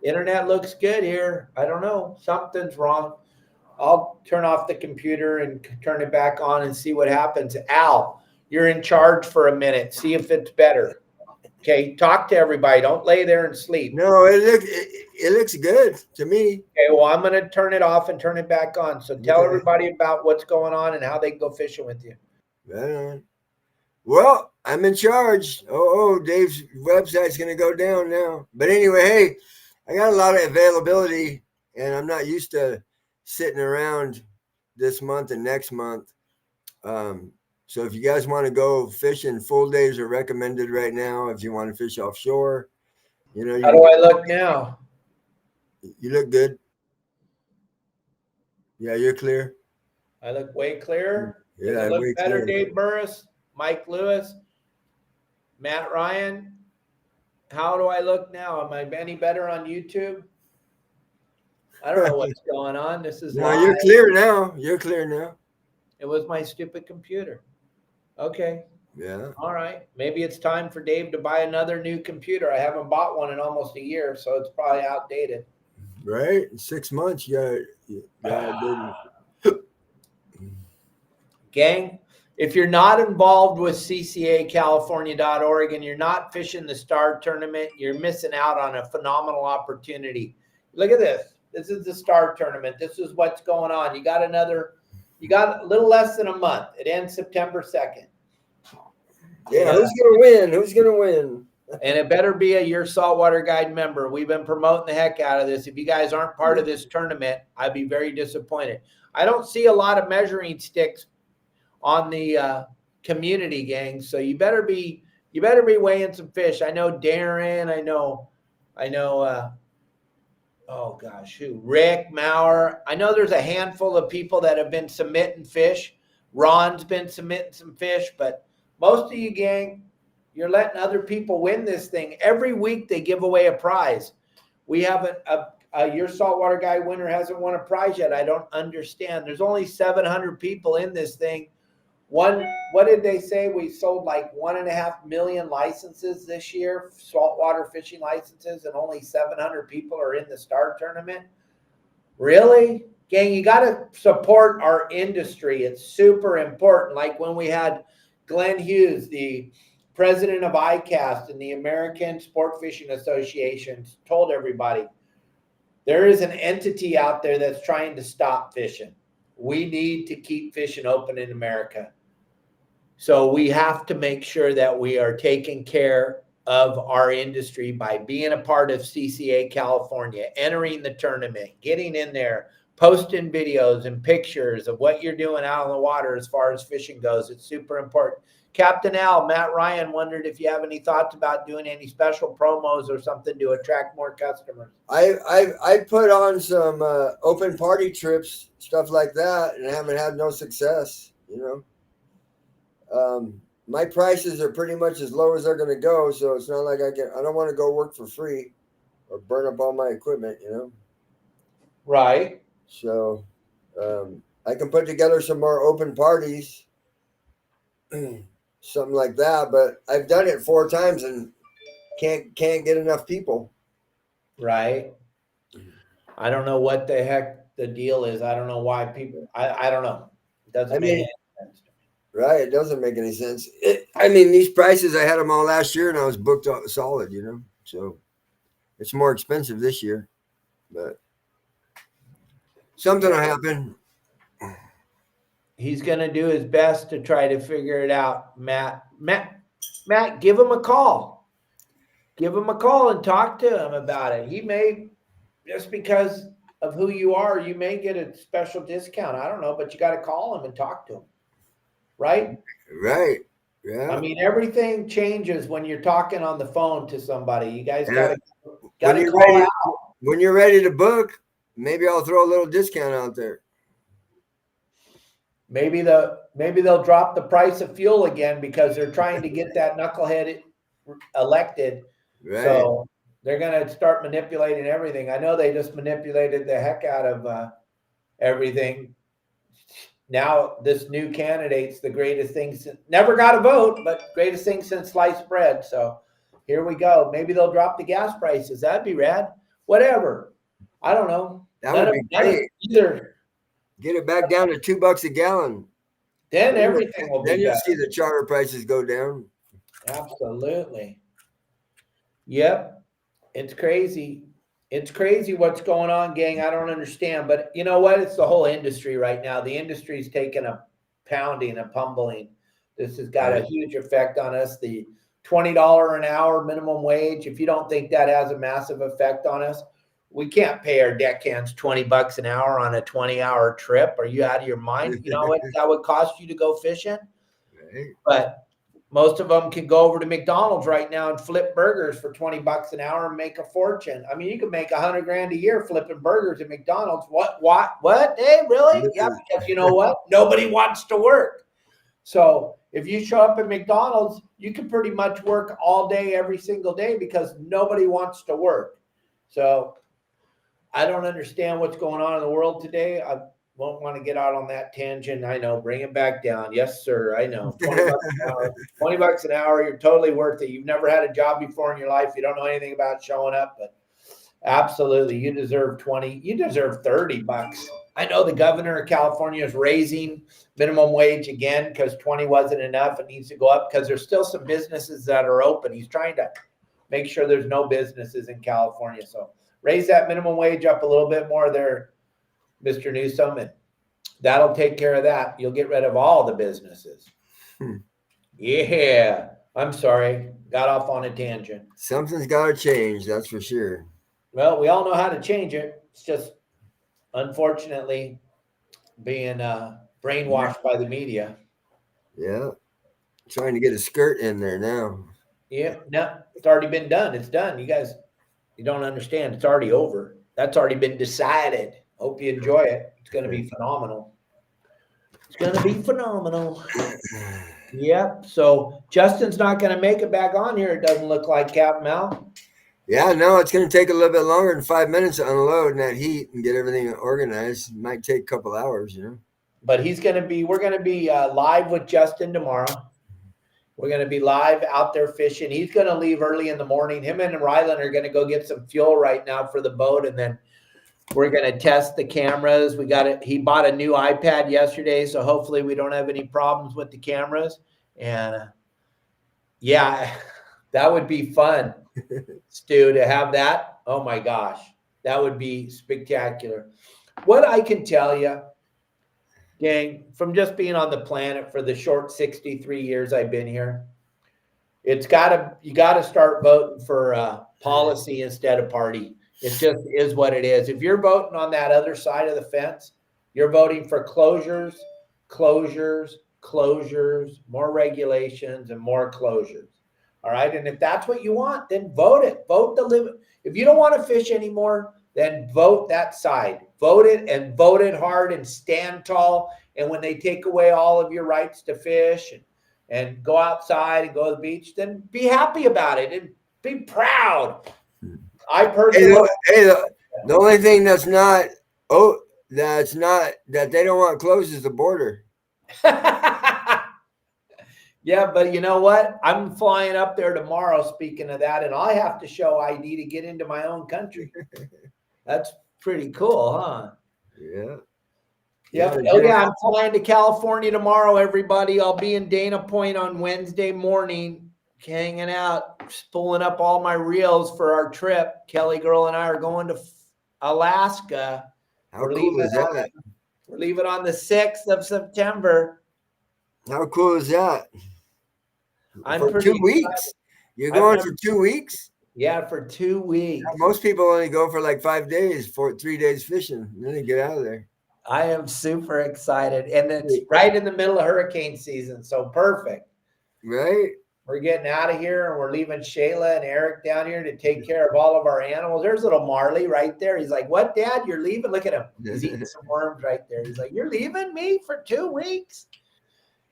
Internet looks good here. I don't know. Something's wrong. I'll turn off the computer and turn it back on and see what happens. Al, you're in charge for a minute. See if it's better. Okay, talk to everybody. Don't lay there and sleep. No, it looks good to me. Okay, well, I'm going to turn it off and turn it back on. So tell everybody about what's going on and how they can go fishing with you. Right on. Well, I'm in charge. Dave's website's going to go down now. But anyway, hey, I got a lot of availability, and I'm not used to sitting around this month and next month. So if you guys want to go fishing, full days are recommended right now. If you want to fish offshore, how do I look now? You look good. Yeah, you're clear. I look way clearer. Yeah, I look better. Clear. Dave Burris, Mike Lewis, Matt Ryan. How do I look now? Am I any better on YouTube? I don't know what's going on. This is no, you're clear now. You're clear now. It was my stupid computer. Okay. Yeah. All right. Maybe it's time for Dave to buy another new computer. I haven't bought one in almost a year, so it's probably outdated. Right. In 6 months, you got Gang, if you're not involved with CCA California.org and you're not fishing the Star Tournament, you're missing out on a phenomenal opportunity. Look at this. This is the Star Tournament. This is what's going on. You got a little less than a month. It ends September 2nd. Yeah, who's gonna win? Who's gonna win? And it better be a Your Saltwater Guide member. We've been promoting the heck out of this. If you guys aren't part of this tournament, I'd be very disappointed. I don't see a lot of measuring sticks on the community, gang. So you better be weighing some fish. I know Darren. I know. Oh gosh, who? Rick Maurer. I know there's a handful of people that have been submitting fish. Ron's been submitting some fish, but most of you, gang, you're letting other people win this thing. Every week they give away a prize. We have Your Saltwater Guide winner hasn't won a prize yet. I don't understand. There's only 700 people in this thing. What did they say? We sold like 1.5 million licenses this year, saltwater fishing licenses, and only 700 people are in the Star Tournament. Really? Gang, you got to support our industry. It's super important. Like when we had Glenn Hughes, the president of ICAST and the American Sport Fishing Association, told everybody, there is an entity out there that's trying to stop fishing. We need to keep fishing open in America. So we have to make sure that we are taking care of our industry by being a part of CCA California, entering the tournament, getting in there, posting videos and pictures of what you're doing out on the water as far as fishing goes. It's super important. Captain Al, Matt Ryan wondered if you have any thoughts about doing any special promos or something to attract more customers. I put on some open party trips, stuff like that, and haven't had no success, my prices are pretty much as low as they're going to go. So it's not like I don't want to go work for free or burn up all my equipment, Right. So I can put together some more open parties, something like that. But I've done it 4 times and can't get enough people. Right. I don't know what the heck the deal is. I don't know why people, I don't know. It doesn't make any sense. Right. It doesn't make any sense. These prices, I had them all last year and I was booked solid, so it's more expensive this year, but something will happen. He's going to do his best to try to figure it out. Matt, give him a call. Give him a call and talk to him about it. He may, just because of who you are, you may get a special discount. I don't know, but you got to call him and talk to him. Right? Right. Yeah. Everything changes when you're talking on the phone to somebody. You guys got to call out. When you're ready to book, maybe I'll throw a little discount out there. Maybe they'll drop the price of fuel again because they're trying to get that knucklehead elected. Right. So they're going to start manipulating everything. I know they just manipulated the heck out of everything. Now this new candidate's the greatest thing since, never got a vote, but greatest thing since sliced bread. So here we go. Maybe they'll drop the gas prices. That'd be rad. Whatever. I don't know. That would be great. Either. Get it back down to $2 a gallon. Then everything will be Then you'll better. see the charter prices go down. Absolutely. Yep. It's crazy. It's crazy what's going on, gang. I don't understand. But you know what? It's the whole industry right now. The industry's taking a pounding, a pummeling. This has got a huge effect on us. The $20 an hour minimum wage, if you don't think that has a massive effect on us, we can't pay our deckhands $20 an hour on a 20-hour trip. Are you out of your mind? You know what that would cost you to go fishing? Right. But most of them can go over to McDonald's right now and flip burgers for $20 an hour and make a fortune. You can make $100,000 a year flipping burgers at McDonald's. What? Hey, really? Yeah, because you know what? Nobody wants to work. So if you show up at McDonald's, you can pretty much work all day, every single day, because nobody wants to work. So I don't understand what's going on in the world today. I won't want to get out on that tangent. I know. Bring it back down. Yes, sir. I know. $20 an hour. $20 an hour. You're totally worth it. You've never had a job before in your life. You don't know anything about showing up, but absolutely, you deserve 20. You deserve $30. I know the governor of California is raising minimum wage again because 20 wasn't enough. It needs to go up because there's still some businesses that are open. He's trying to make sure there's no businesses in California. So raise that minimum wage up a little bit more there, Mr. Newsom, and that'll take care of that. You'll get rid of all the businesses. Yeah. I'm sorry. Got off on a tangent. Something's got to change, that's for sure. Well, we all know how to change it. It's just, unfortunately, being brainwashed by the media. Yeah. Trying to get a skirt in there now. Yeah, no, it's already been done. It's done. You guys, you don't understand. It's already over. That's already been decided. Hope you enjoy it. It's going to be phenomenal. It's going to be phenomenal. Yep. So Justin's not going to make it back on here. It doesn't look like, Captain Mal. Yeah, no, it's going to take a little bit longer than 5 minutes to unload in that heat and get everything organized. It might take a couple hours, you know. But we're going to be live with Justin tomorrow. We're going to be live out there fishing. He's going to leave early in the morning. Him and Rylan are going to go get some fuel right now for the boat, and then we're going to test the cameras. He bought a new iPad yesterday, so hopefully we don't have any problems with the cameras. And yeah, that would be fun, Stu, to have that. Oh my gosh, that would be spectacular. What I can tell you, gang, from just being on the planet for the short 63 years I've been here, you got to start voting for policy instead of party. It just is what it is. If you're voting on that other side of the fence, you're voting for closures, more regulations, and more closures. All right. And if that's what you want, then vote it. Vote the limit. If you don't want to fish anymore, then vote that side. Vote it and vote it hard and stand tall. And when they take away all of your rights to fish and go outside and go to the beach, then be happy about it and be proud. I personally, the only thing that they don't want closed is the border. Yeah, but you know what? I'm flying up there tomorrow, speaking of that, and I have to show ID to get into my own country. That's pretty cool, huh? Yeah. Yep. Oh, yeah, I'm flying to California tomorrow, everybody. I'll be in Dana Point on Wednesday morning, hanging out, pulling up all my reels for our trip. Kelly girl and I are going to Alaska. How cool is that? We're leaving on the 6th of September. How cool is that? For 2 weeks? You're going for 2 weeks? Yeah, for 2 weeks. Most people only go for like 5 days, 3 days fishing, and then they get out of there. I am super excited. And it's right in the middle of hurricane season, so perfect. Right? We're getting out of here, and we're leaving Shayla and Eric down here to take care of all of our animals. There's little Marley right there. He's like, "What, Dad? You're leaving?" Look at him. He's eating some worms right there. He's like, "You're leaving me for 2 weeks?"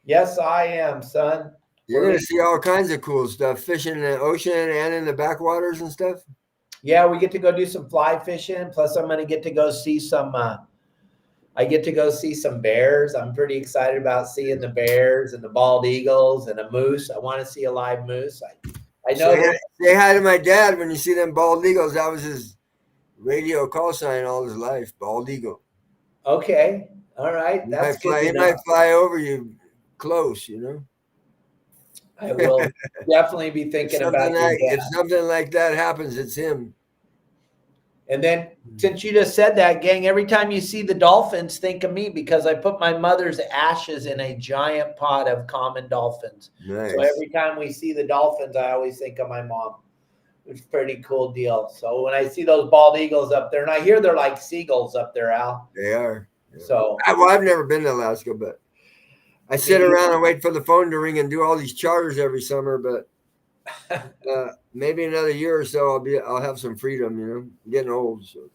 Yes, I am, son. You're going to see all kinds of cool stuff, fishing in the ocean and in the backwaters and stuff. Yeah, we get to go do some fly fishing. Plus, I'm going to get to go see some bears. I'm pretty excited about seeing the bears and the bald eagles and a moose. I want to see a live moose. I know. Say hi to my dad when you see them bald eagles. That was his radio call sign all his life, bald eagle. Okay. All right. That's good. He might fly over you close, you know. I will definitely be thinking about it. If something like that happens, it's him. And then, since you just said that, gang, every time you see the dolphins, think of me, because I put my mother's ashes in a giant pot of common dolphins. Nice. So every time we see the dolphins, I always think of my mom. It's a pretty cool deal. So when I see those bald eagles up there, and I hear they're like seagulls up there, Al. They are. Yeah. So I've never been to Alaska, but I sit around and wait for the phone to ring and do all these charters every summer, but maybe another year or so I'll have some freedom, you know. I'm getting old. So.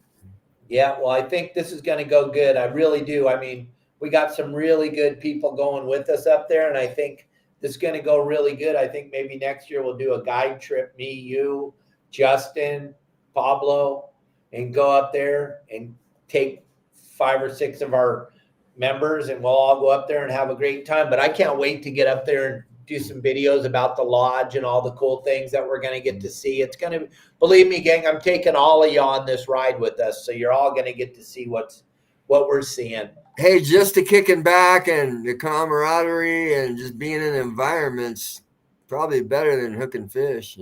Yeah, well, I think this is going to go good. I really do. I mean, we got some really good people going with us up there, and I think this is going to go really good. I think maybe next year we'll do a guide trip, me, you, Justin, Pablo, and go up there and take 5 or 6 of our members, and we'll all go up there and have a great time. But I can't wait to get up there and do some videos about the lodge and all the cool things that we're going to get to see. It's going to, believe me, gang, I'm taking all of you on this ride with us, so you're all going to get to see what's what we're seeing. Hey, just the kicking back and the camaraderie and just being in environments probably better than hooking fish,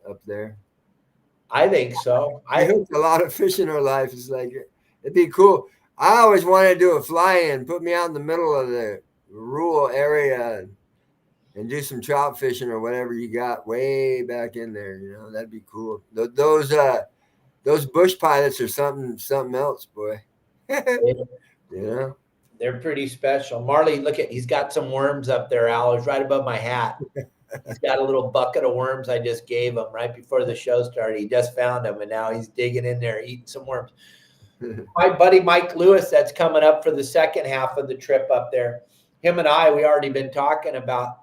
up there. I think so. We hooked a lot of fish in our life. It's like, it'd be cool. I always wanted to do a fly-in, put me out in the middle of the rural area and do some trout fishing or whatever you got way back in there. That'd be cool. Those bush pilots are something else, boy. They're pretty special. Marley, look he's got some worms up there, Al. It's right above my hat. He's got a little bucket of worms I just gave him right before the show started. He just found them, and now he's digging in there, eating some worms. My buddy Mike Lewis, that's coming up for the second half of the trip up there. Him and we already been talking about,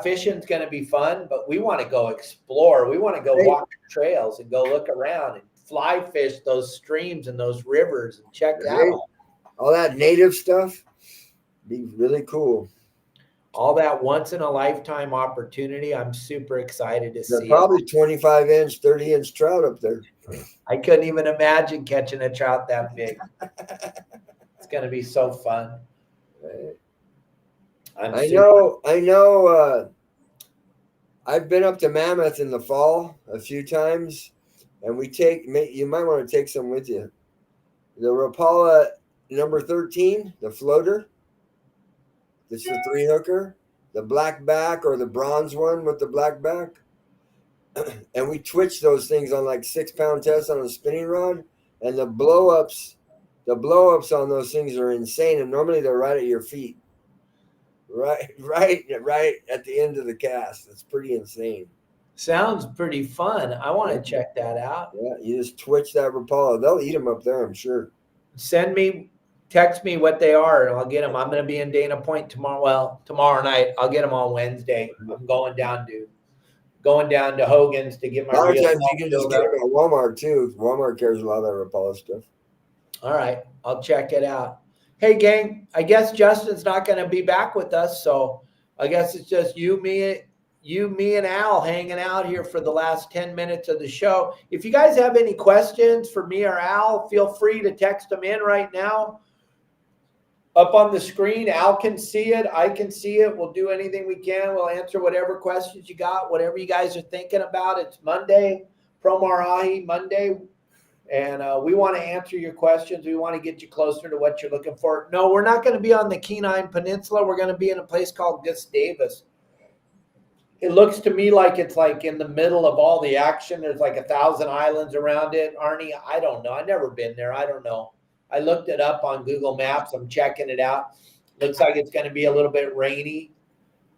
fishing's going to be fun, but we want to go explore. We want to go walk the trails and go look around and fly fish those streams and those rivers and check that out. All that native stuff be really cool. All that once in a lifetime opportunity. I'm super excited to see. Probably 25-inch, 30-inch trout up there. I couldn't even imagine catching a trout that big. It's going to be so fun. I know. I've been up to Mammoth in the fall a few times, and you might want to take some with you. The Rapala number 13, the floater. It's the 3-hooker, the black back or the bronze one with the black back. And we twitch those things on like 6-pound tests on a spinning rod, and the blow-ups on those things are insane. And normally they're right at your feet. Right at the end of the cast. It's pretty insane. Sounds pretty fun. I want to check that out. Yeah, you just twitch that Rapala. They'll eat them up there, I'm sure. Text me what they are, and I'll get them. I'm going to be in Dana Point tomorrow. Well, tomorrow night. I'll get them on Wednesday. I'm going down to Hogan's to get my. A lot of times you can just get them at Walmart too. Walmart carries a lot of that Rapala stuff. All right, I'll check it out. Hey, gang, I guess Justin's not going to be back with us, so I guess it's just you, me, and Al hanging out here for the last 10 minutes of the show. If you guys have any questions for me or Al, feel free to text them in right now. Up on the screen, Al can see it. I can see it. We'll do anything we can. We'll answer whatever questions you got, whatever you guys are thinking about. It's Monday, Promar Ahi Monday. And we want to answer your questions. We want to get you closer to what you're looking for. No, we're not going to be on the Kenai Peninsula. We're going to be in a place called Gustavus. It looks to me like it's like in the middle of all the action. There's like 1,000 islands around it. Arnie, I don't know. I've never been there. I don't know. I looked it up on Google Maps. I'm checking it out. Looks like it's going to be a little bit rainy,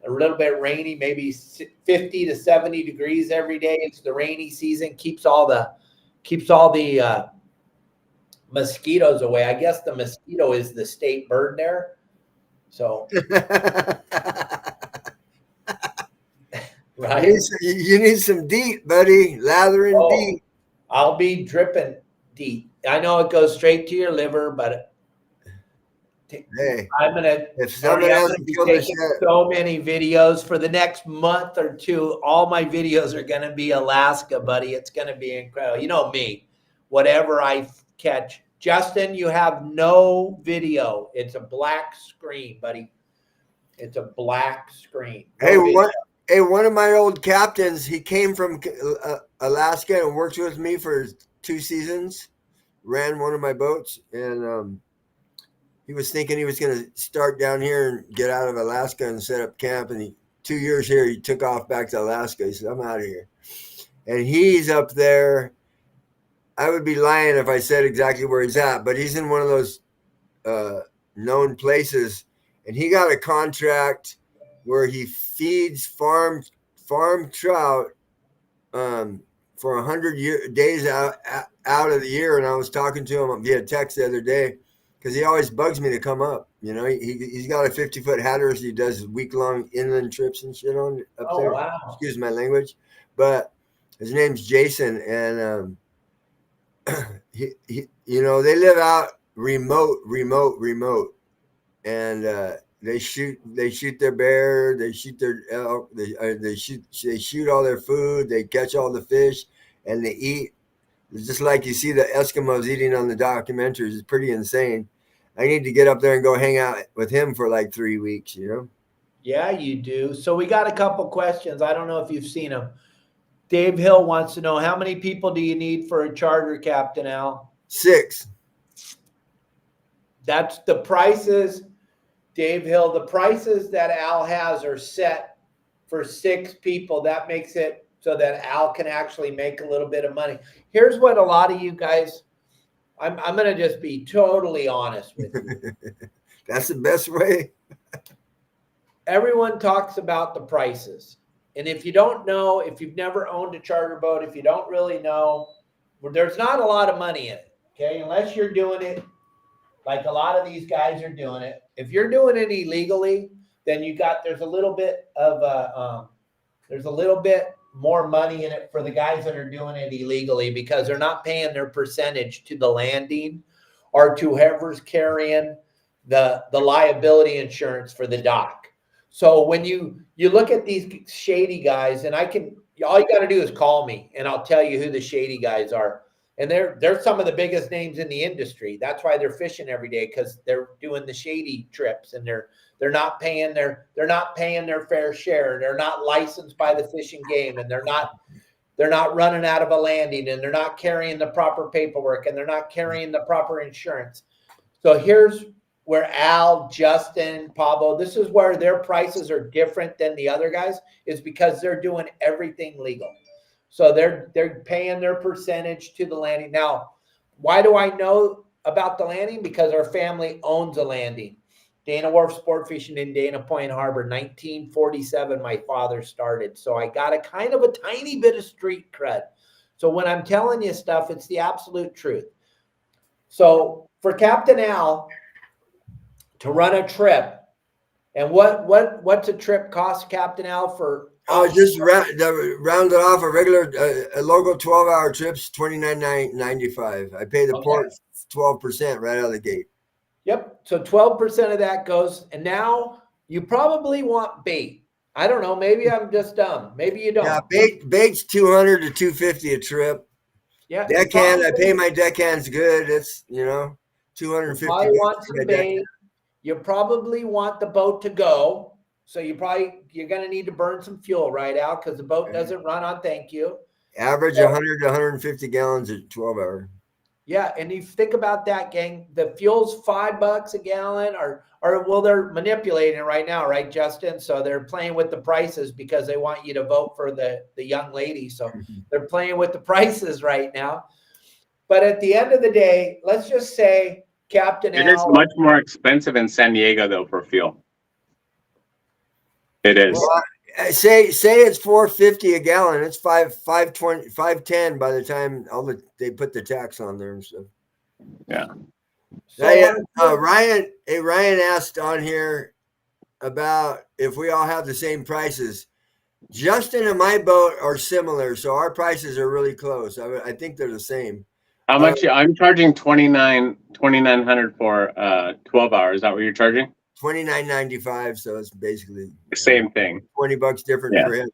maybe 50 to 70 degrees every day. It's the rainy season. Keeps all the mosquitoes away. I guess the mosquito is the state bird there. So, right? You need some DEET, buddy. Lathering DEET. I'll be dripping DEET. I know it goes straight to your liver, but hey, I'm gonna be taking so many videos for the next month or two. All my videos are gonna be Alaska, buddy. It's gonna be incredible. You know me, whatever I catch. Justin, you have no video. It's a black screen, buddy. It's a black screen. No one of my old captains, he came from Alaska and worked with me for 2 seasons. Ran one of my boats, and he was thinking he was going to start down here and get out of Alaska and set up camp. And 2 years here, he took off back to Alaska. He said, I'm out of here. And he's up there. I would be lying if I said exactly where he's at, but he's in one of those known places. And he got a contract where he feeds farm trout for 100 days out of the year. And I was talking to him via text the other day because he always bugs me to come up. You know, he's got a 50-foot Hatteras. He does week-long inland trips and shit on up there. Wow. Excuse my language. But his name's Jason. And he they live out remote. And they shoot their bear, they shoot their elk, they shoot all their food, they catch all the fish, and they eat It's just like you see the Eskimos eating on the documentaries. It's pretty insane. I need to get up there and go hang out with him for like 3 weeks, you know? Yeah, you do. So we got a couple questions. I don't know if you've seen them. Dave Hill wants to know, how many people do you need for a charter, Captain Al? 6. That's the prices, Dave Hill. The prices that Al has are set for 6 people. That makes it so that Al can actually make a little bit of money. Here's what a lot of you guys, I'm going to just be totally honest with you. That's the best way. Everyone talks about the prices. And if you don't know, if you've never owned a charter boat, if you don't really know, there's not a lot of money in it, okay? Unless you're doing it like a lot of these guys are doing it. If you're doing it illegally, then there's a little bit more money in it for the guys that are doing it illegally, because they're not paying their percentage to the landing or to whoever's carrying the liability insurance for the dock. So when you look at these shady guys, and all you got to do is call me and I'll tell you who the shady guys are. And they're some of the biggest names in the industry. That's why they're fishing every day, because they're doing the shady trips, and they're not paying their fair share. They're not licensed by the fishing game, and they're not running out of a landing, and they're not carrying the proper paperwork, and they're not carrying the proper insurance. So here's where Al, Justin, Pablo, this is where their prices are different than the other guys, is because they're doing everything legal. So they're paying their percentage to the landing. Now, why do I know about the landing? Because our family owns a landing. Dana Wharf Sport Fishing in Dana Point Harbor, 1947, my father started. So I got a tiny bit of street cred. So when I'm telling you stuff, it's the absolute truth. So for Captain Al to run a trip, and what's a trip cost, Captain Al, for? Oh, just rounded off a regular a local 12-hour trips, $29.95. I pay the port 12% right out of the gate. Yep. So 12% of that goes, and now you probably want bait. I don't know. Maybe I'm just dumb. Maybe you don't. Yeah, bait's $200 to $250 a trip. Yeah. Deckhand, I pay my deckhands good. It's $250. Probably want some bait. You probably want the boat to go. So you're going to need to burn some fuel, right, Al? Because the boat doesn't run on thank you. Average 100 to 150 gallons at 12 hours. Yeah, and you think about that, gang. The fuel's $5 a gallon, or they're manipulating it right now, right, Justin? So they're playing with the prices because they want you to vote for the young lady. So they're playing with the prices right now. But at the end of the day, let's just say Captain Al. It is much more expensive in San Diego, though, for fuel. It is. Well, say it's $4.50 a gallon. It's $5.10 by the time they put the tax on there and stuff. Yeah. So, Ryan asked on here about if we all have the same prices. Justin and my boat are similar, so our prices are really close. I think they're the same. How much? I'm charging $2,900 for 12 hours. Is that what you're charging? $29.95, so it's basically the same thing. $20 different for him.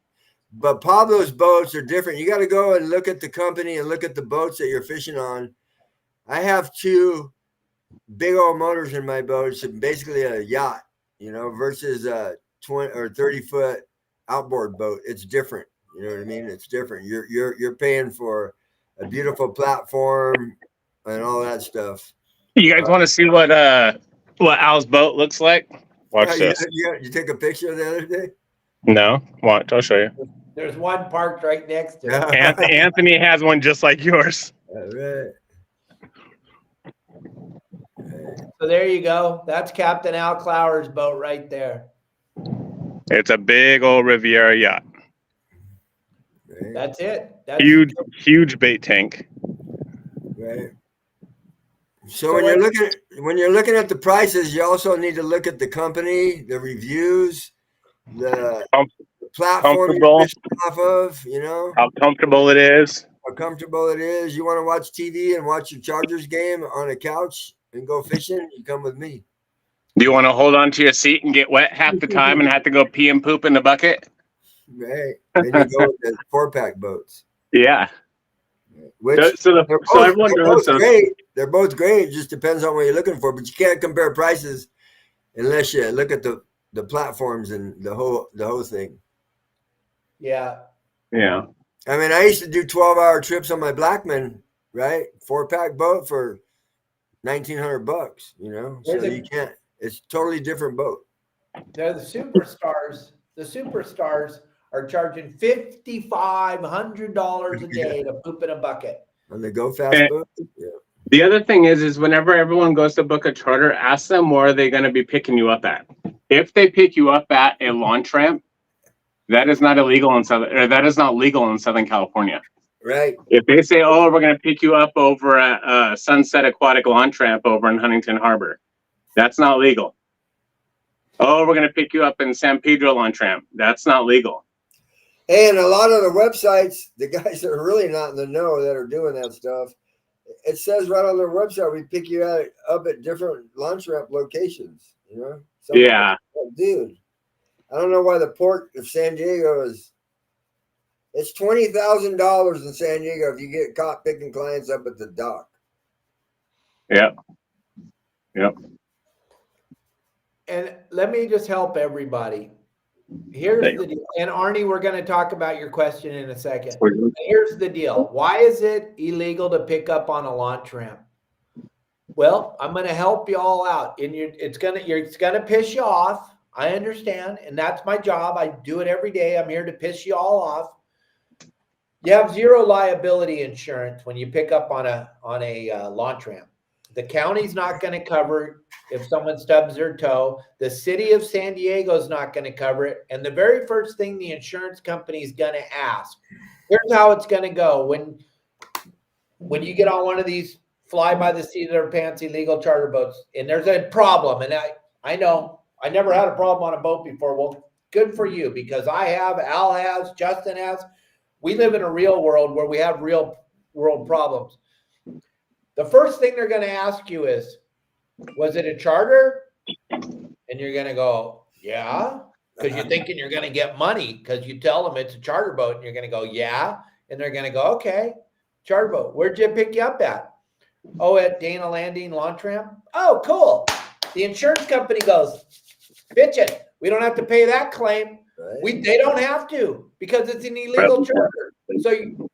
But Pablo's boats are different. You got to go and look at the company and look at the boats that you're fishing on. I have 2 big old motors in my boat. It's basically a yacht, versus a 20 or 30-foot outboard boat. It's different. You know what I mean? It's different. You're paying for a beautiful platform and all that stuff. You guys want to see what Al's boat looks like? Watch this. You took a picture the other day? No, watch. I'll show you. There's one parked right next to it. Anthony has one just like yours. All right. So there you go. That's Captain Al Clower's boat right there. It's a big old Riviera yacht. That's it. That's huge bait tank. Right. So when you're looking at the prices, you also need to look at the company, the reviews, the platform you're fishing off of, how comfortable it is. How comfortable it is. You want to watch TV and watch your Chargers game on a couch and go fishing? You come with me. Do you want to hold on to your seat and get wet half the time and have to go pee and poop in the bucket? Right. Then you go with the 4-pack boats. Yeah. Which So everyone they're knows both those. great. They're both great. It just depends on what you're looking for. But you can't compare prices unless you look at the platforms and the whole thing. Yeah. Yeah. I mean, I used to do 12-hour trips on my Blackman, right? 4-pack boat for $1,900. You know, so you can't. It's totally different boat. They're the superstars. The superstars are charging $5,500 a day to poop in a bucket. On the Go Fast boat. Yeah. The other thing is whenever everyone goes to book a charter, ask them where are they going to be picking you up at. If they pick you up at a launch ramp, that is not illegal in that is not legal in Southern California. Right. If they say, "Oh, we're going to pick you up over at Sunset Aquatic Launch Ramp over in Huntington Harbor," that's not legal. Oh, we're going to pick you up in San Pedro Launch Ramp. That's not legal. And a lot of the websites, the guys that are really not in the know that are doing that stuff, it says right on their website, we pick you up at different launch ramp locations. You know? Yeah. Like, dude, I don't know why the port of San Diego is. It's $20,000 in San Diego if you get caught picking clients up at the dock. Yep. And let me just help everybody. Here's the deal. And Arnie, we're going to talk about your question in a second. Here's the deal. Why is it illegal to pick up on a launch ramp? Well, I'm going to help you all out. And it's going to piss you off. I understand. And that's my job. I do it every day. I'm here to piss you all off. You have zero liability insurance when you pick up on a launch ramp. The county's not going to cover if someone stubs their toe. The city of San Diego is not going to cover it. And the very first thing the insurance company is going to ask, here's how it's going to go. When you get on one of these fly by the seat of their pants illegal charter boats, and there's a problem, and I know I never had a problem on a boat before. Well, good for you, because I have, Al has, Justin has. We live in a real world where we have real world problems. The first thing they're going to ask you is, was it a charter? And you're going to go, yeah, because you're thinking you're going to get money because you tell them it's a charter boat, and you're going to go, yeah. And they're going to go, okay, charter boat. Where'd you pick you up at? Oh, at Dana Landing Launch Ramp. Oh, cool. The insurance company goes, bitch it. We don't have to pay that claim. Right. They don't have to, because it's an illegal charter. So you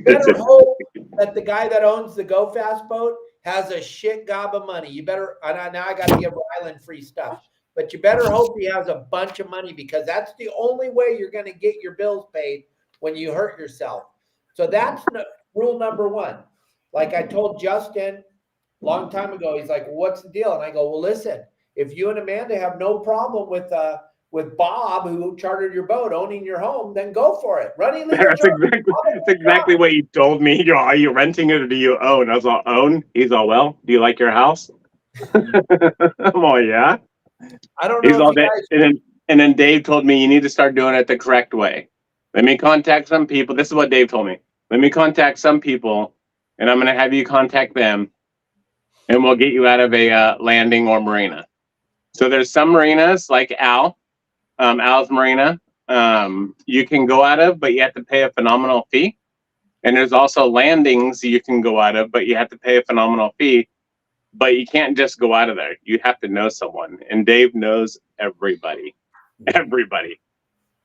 better hope that the guy that owns the Go Fast boat has a shit gob of money. You better, now I got to give Ryland free stuff, but you better hope he has a bunch of money, because that's the only way you're going to get your bills paid when you hurt yourself. So that's rule number one. Like I told Justin a long time ago, he's like, well, what's the deal? And I go, well, listen, if you and Amanda have no problem with Bob, who chartered your boat, owning your home, then go for it. Running legal. That's exactly what you told me. Are you renting it or do you own? I was all, own. He's all, well, do you like your house? I'm all, yeah. I don't know. He's all, and then Dave told me you need to start doing it the correct way. Let me contact some people. This is what Dave told me. Let me contact some people, and I'm going to have you contact them, and we'll get you out of a landing or marina. So there's some marinas like Al's Marina, you can go out of, but you have to pay a phenomenal fee. And there's also landings you can go out of, but you have to pay a phenomenal fee. But you can't just go out of there. You have to know someone. And Dave knows everybody. Everybody.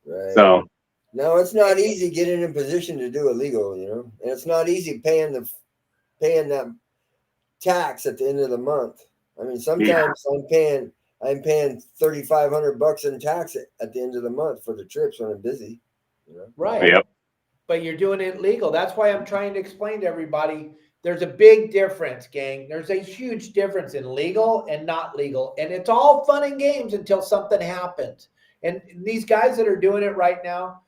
Right. So no, it's not easy getting in position to do illegal, you know. And it's not easy paying that tax at the end of the month. I mean, sometimes I'm paying $3,500 in tax at the end of the month for the trips when I'm busy. You know? Right. Yep. But you're doing it legal. That's why I'm trying to explain to everybody. There's a big difference, gang. There's a huge difference in legal and not legal. And it's all fun and games until something happens. And these guys that are doing it right now,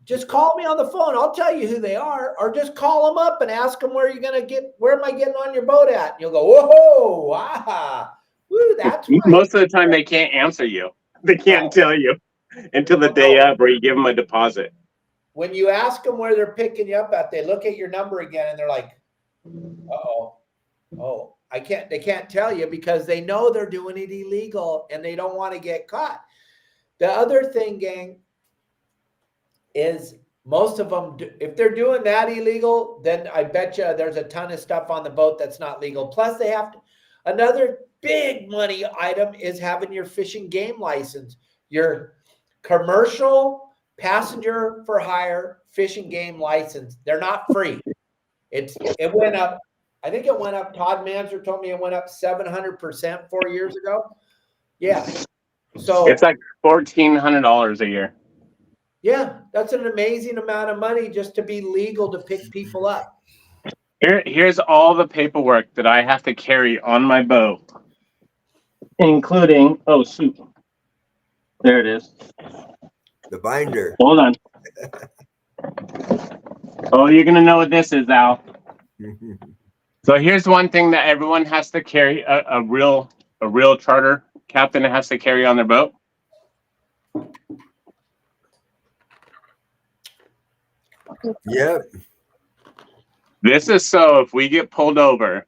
just call me on the phone. I'll tell you who they are, or just call them up and ask them where am I getting on your boat at? And you'll go, whoa, ah. Woo, that's right. Most of the time they can't answer you. They can't tell you until the day of, where you give them a deposit. When you ask them where they're picking you up at, they look at your number again and they're like, they can't tell you, because they know they're doing it illegal and they don't want to get caught. The other thing, gang, is most of them, if they're doing that illegal, then I bet you there's a ton of stuff on the boat that's not legal. Plus, they have to. Another big money item is having your fishing game license, your commercial passenger for hire fishing game license. They're not free. It went up. I think it went up. Todd Manzer told me it went up 700% 4 years ago. Yeah. So it's like $1,400 a year. Yeah, that's an amazing amount of money just to be legal to pick people up. Here's all the paperwork that I have to carry on my boat, including, oh, shoot. There it is. The binder. Hold on. Oh, you're going to know what this is, Al. So here's one thing that everyone has to carry, a real charter captain has to carry on their boat. Yep. This is so if we get pulled over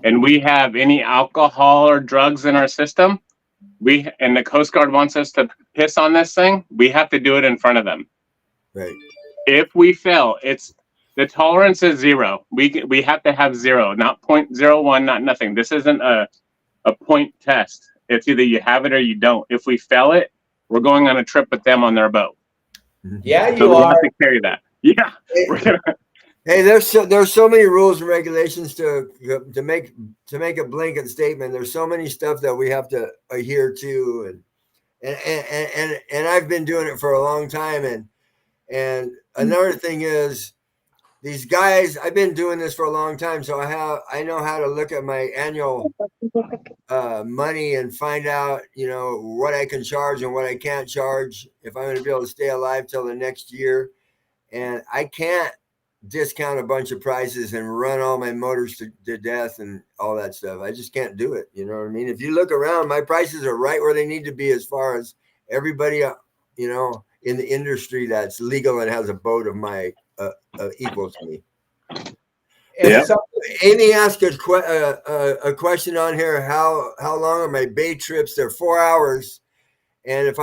and we have any alcohol or drugs in our system, and the Coast Guard wants us to piss on this thing, we have to do it in front of them. Right. If we fail, the tolerance is 0. We have to have 0, not 0.01, not nothing. This isn't a point test. It's either you have it or you don't. If we fail it, we're going on a trip with them on their boat. Yeah, you so are. We have to carry that. Yeah. Hey, there's so many rules and regulations to make a blanket statement. There's so many stuff that we have to adhere to, and I've been doing it for a long time. And another thing is, these guys, I've been doing this for a long time, so I know how to look at my annual money and find out, what I can charge and what I can't charge if I'm going to be able to stay alive till the next year. And I can't discount a bunch of prices and run all my motors to death and all that stuff. I just can't do it. You know what I mean? If you look around, my prices are right where they need to be as far as everybody, in the industry that's legal and has a boat of my equal to me. Yeah. So, Amy asked a question on here. How long are my bay trips? They're 4 hours. And if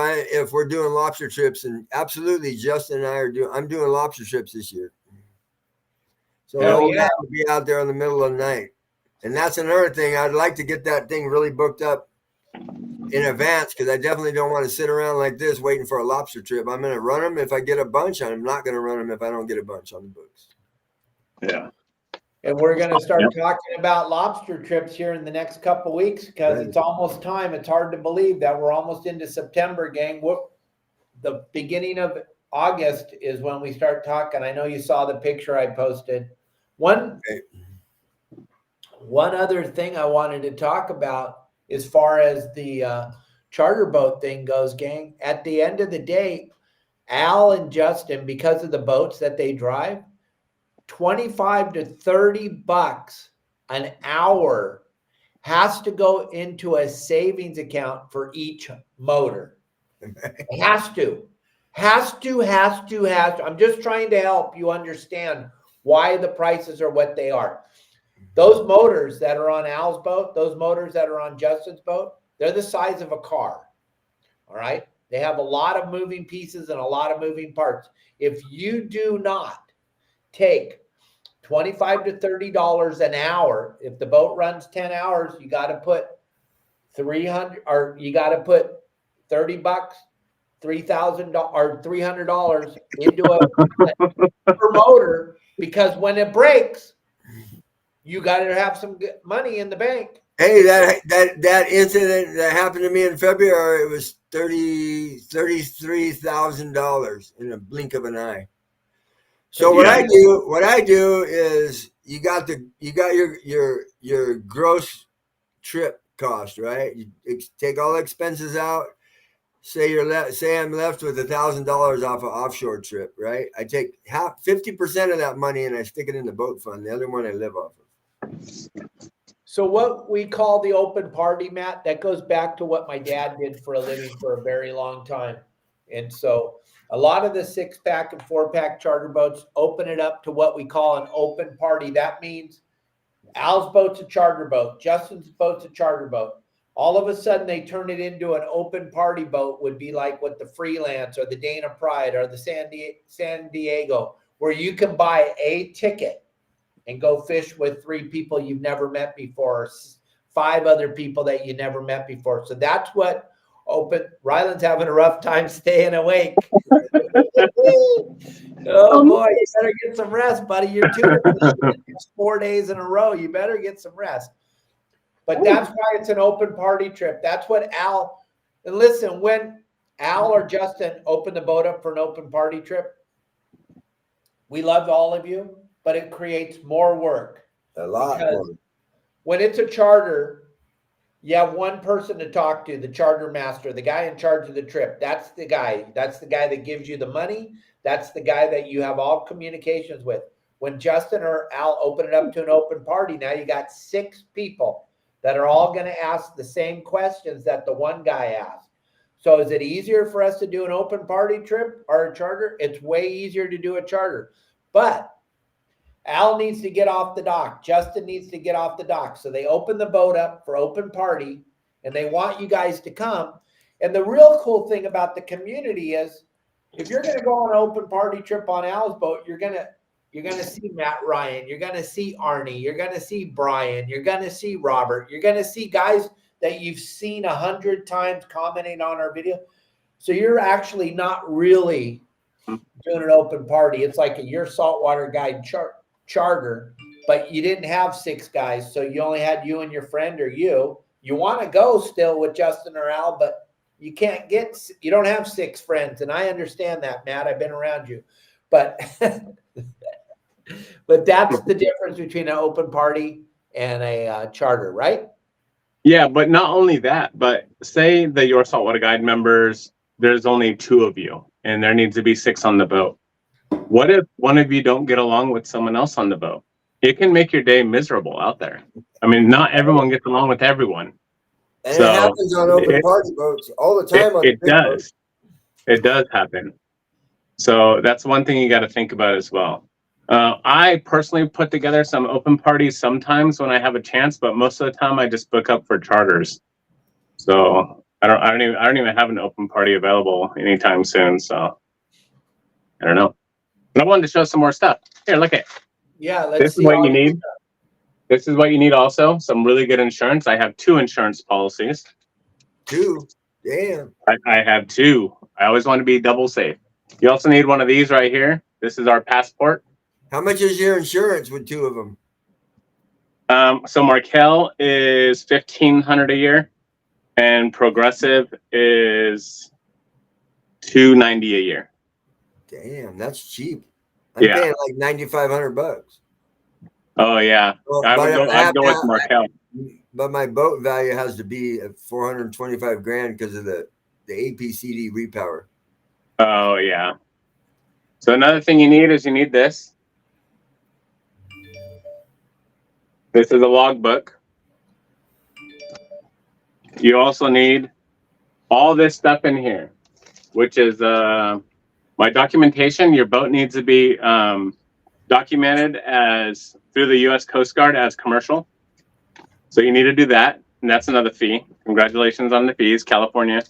we're doing lobster trips, and absolutely, Justin and I'm doing lobster trips this year. So we'll be out there in the middle of the night. And that's another thing. I'd like to get that thing really booked up in advance, because I definitely don't want to sit around like this waiting for a lobster trip. I'm going to run them if I get a bunch. I'm not going to run them if I don't get a bunch on the books. Yeah. And we're going to start talking about lobster trips here in the next couple of weeks, because it's almost time. It's hard to believe that we're almost into September, gang. The beginning of August is when we start talking. I know you saw the picture I posted. One other thing I wanted to talk about as far as the charter boat thing goes, gang. At the end of the day, Al and Justin, because of the boats that they drive, $25 to $30 an hour has to go into a savings account for each motor. It has to. I'm just trying to help you understand why the prices are what they are. Those motors that are on Al's boat, those motors that are on Justin's boat, they're the size of a car. All right? They have a lot of moving pieces and a lot of moving parts. If you do not take $25 to $30 an hour, if the boat runs 10 hours, you got to put $300 or you got to put $30, $3,000 or $300 into a per motor, because when it breaks, you got to have some money in the bank. Hey, that incident that happened to me in February, it was $33,000 in a blink of an eye. So what I do is you got your gross trip cost, right? You take all the expenses out. Say I'm left with $1,000 off an offshore trip, right? I take 50% of that money and I stick it in the boat fund. The other one I live off of. So what we call the open party, Matt, that goes back to what my dad did for a living for a very long time. And so a lot of the 6-pack and 4-pack charter boats open it up to what we call an open party. That means Al's boat's a charter boat. Justin's boat's a charter boat. All of a sudden, they turn it into an open party boat, would be like what the Freelance or the Dana Pride or the San Diego, where you can buy a ticket and go fish with 3 people you've never met before, or 5 other people that you never met before. So that's what Ryland's having a rough time staying awake. Oh boy, you better get some rest, buddy. You're 4 days in a row. You better get some rest. But that's why it's an open party trip. That's what Al, and listen, when Al or Justin open the boat up for an open party trip, we love all of you, but it creates more work. A lot because more. when it's a charter, you have one person to talk to, the charter master, the guy in charge of the trip. That's the guy. That's the guy that gives you the money. That's the guy that you have all communications with. When Justin or Al open it up to an open party, now you got 6 people that are all going to ask the same questions that the one guy asked. So is it easier for us to do an open party trip or a charter? It's way easier to do a charter. But Al needs to get off the dock. Justin needs to get off the dock. So they open the boat up for open party, and they want you guys to come. And the real cool thing about the community is, if you're going to go on an open party trip on Al's boat, you're going to see Matt Ryan. You're going to see Arnie. You're going to see Brian. You're going to see Robert. You're going to see guys that you've seen 100 times commenting on our video. So you're actually not really doing an open party. It's like your saltwater guide charter, but you didn't have 6 guys. So you only had you and your friend, or you want to go still with Justin or Al, but you don't have 6 friends. And I understand that, Matt. I've been around you, but but that's the difference between an open party and a charter, right? Yeah, but not only that, but say that your saltwater guide members, there's only 2 of you, and there needs to be 6 on the boat. What if one of you don't get along with someone else on the boat? It can make your day miserable out there. I mean, not everyone gets along with everyone. And it happens on open party boats all the time. It does. It does happen. So that's one thing you got to think about as well. I personally put together some open parties sometimes when I have a chance, but most of the time I just book up for charters. So I don't even have an open party available anytime soon. So I don't know. But I wanted to show some more stuff. Here, look at it. Yeah, This is what you need. This is what you need also. Some really good insurance. I have 2 insurance policies. 2? Damn. I have 2. I always want to be double safe. You also need one of these right here. This is our passport. How much is your insurance with 2 of them? So Markel is $1,500 a year, and Progressive is $290 a year. Damn, that's cheap. I'm paying like $9,500. Oh yeah, well, I'd go with Markel. But my boat value has to be at $425,000 because of the APCD repower. Oh yeah. So another thing you need is this. This is a logbook. You also need all this stuff in here, which is my documentation. Your boat needs to be documented as through the U.S. Coast Guard as commercial. So you need to do that, and that's another fee. Congratulations on the fees, California.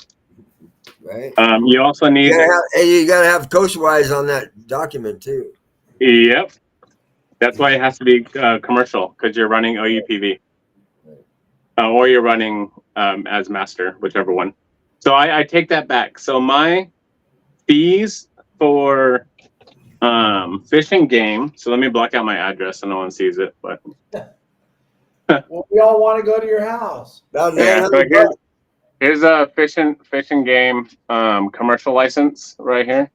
Right. You also need. You gotta have coastwise on that document too. Yep. That's why it has to be commercial, because you're running OUPV, or you're running as master, whichever one. So I take that back. So my fees for fishing game. So let me block out my address so no one sees it. But well, we all want to go to your house. Yeah, so here's a fishing game commercial license right here.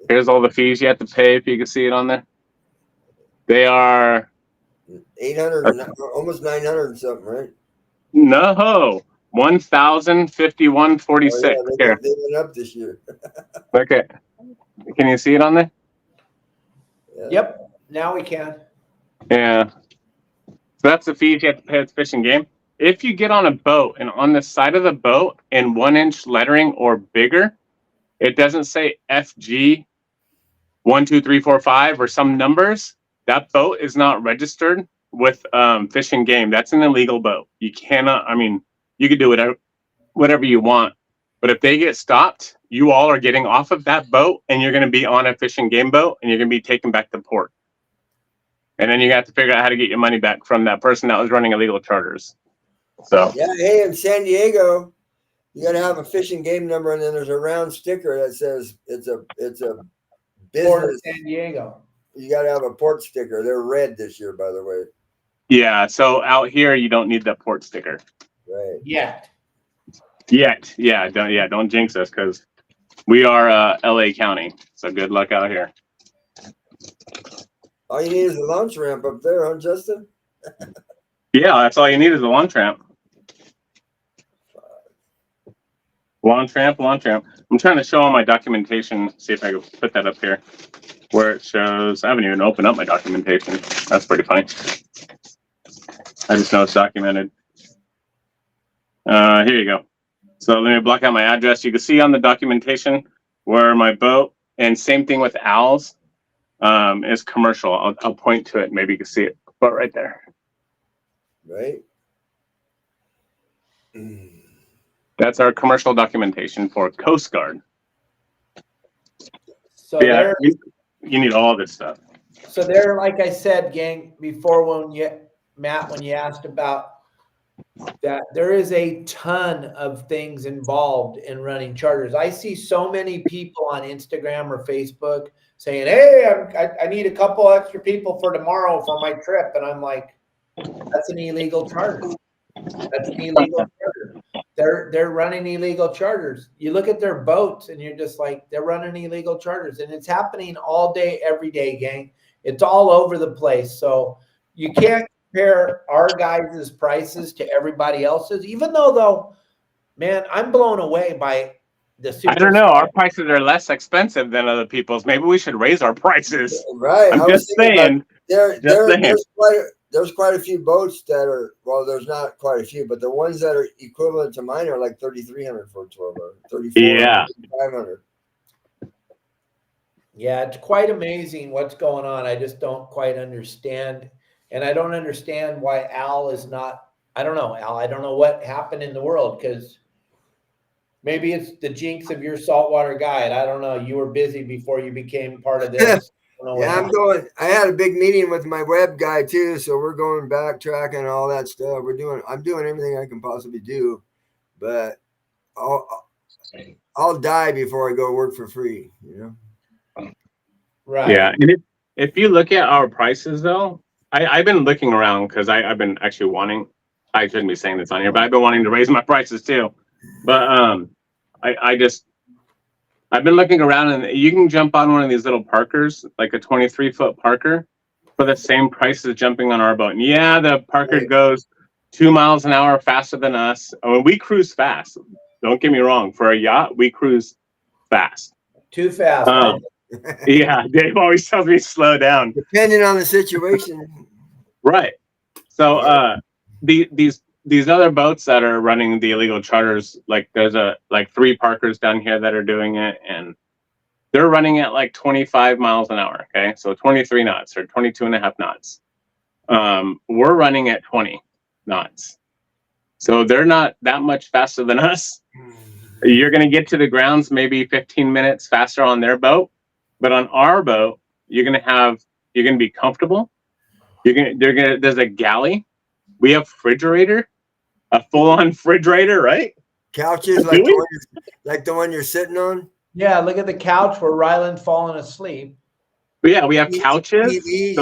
Here's all the fees you have to pay, if you can see it on there. They are 800, almost 900 or something, right? No, 1,051.46. They went up this year. Okay, can you see it on there? Yeah. Yep, now we can. Yeah, so that's the fees you have to pay at the fishing game. If you get on a boat and on the side of the boat in 1-inch lettering or bigger, it doesn't say FG 1, 2, 3, 4, 5 or some numbers. That boat is not registered with Fishing Game. That's an illegal boat. You cannot. I mean, you can do whatever you want. But if they get stopped, you all are getting off of that boat and you're going to be on a fishing game boat and you're going to be taken back to port. And then you have to figure out how to get your money back from that person that was running illegal charters. So yeah, hey, in San Diego, you got to have a fishing game number, and then there's a round sticker that says it's a Port of business. San Diego. You got to have a port sticker. They're red this year, by the way. yeah, so out here you don't need the port sticker Right. Yet. yet. Don't jinx us because we are LA County. So good luck out here. All you need is a launch ramp up there, huh, Justin? Yeah, that's all you need is a launch ramp. Launch ramp. I'm trying to show all my documentation. See if I can put that up here where it shows. I haven't even opened up my documentation. That's pretty funny. I just know it's documented. Here you go. So let me block out my address. You can see on the documentation where my boat, and same thing with Al's, is commercial. I'll point to it. Maybe you can see it. But right there. Right. That's our commercial documentation for Coast Guard. So Yeah, you need all this stuff. So there, like I said, gang, before when you asked about that, there is a ton of things involved in running charters. I see so many people on Instagram or Facebook saying, hey, I need a couple extra people for tomorrow for my trip. And I'm like, that's an illegal charter. That's an illegal charter. They're running illegal charters. You look at their boats and you're just like, they're running illegal charters. And it's happening all day, every day, gang. It's all over the place. So you can't compare our guys' prices to everybody else's, even though, man, I'm blown away by the super. I don't know. Our prices are less expensive than other people's. Maybe we should raise our prices. Right. I'm just saying. There's quite a few boats that are, well, there's not quite a few, but the ones that are equivalent to mine are like 3,300 for a 12 hour, 3,400, Yeah. 500. Yeah, it's quite amazing what's going on. I just don't quite understand. And I don't understand why Al is not, I don't know, Al, I don't know what happened in the world, because maybe it's the jinx of your saltwater guide. I don't know. You were busy before you became part of this. Yeah, I had a big meeting with my web guy too, so we're going backtracking and all that stuff. I'm doing everything I can possibly do, but I'll die before I go work for free, you know? Right. Yeah. And if you look at our prices though, I've been looking around because I've been actually wanting, I shouldn't be saying this on here, but I've been wanting to raise my prices too. But I've been looking around, and you can jump on one of these little Parkers, like a 23-foot Parker, for the same price as jumping on our boat. And yeah, the Parker goes 2 miles an hour faster than us. I mean, we cruise fast. Don't get me wrong. For a yacht, we cruise fast. Too fast. Yeah, Dave always tells me slow down. Depending on the situation. Right. So these other boats that are running the illegal charters, like there's like 3 Parkers down here that are doing it, and they're running at like 25 miles an hour. Okay. So 23 knots or 22.5 knots. We're running at 20 knots. So they're not that much faster than us. You're going to get to the grounds maybe 15 minutes faster on their boat, but on our boat, you're going to be comfortable. There's a galley. We have refrigerator. A full-on refrigerator, right? Couches like the one you're sitting on. Yeah, look at the couch where Ryland's falling asleep. But yeah, we have couches. TV,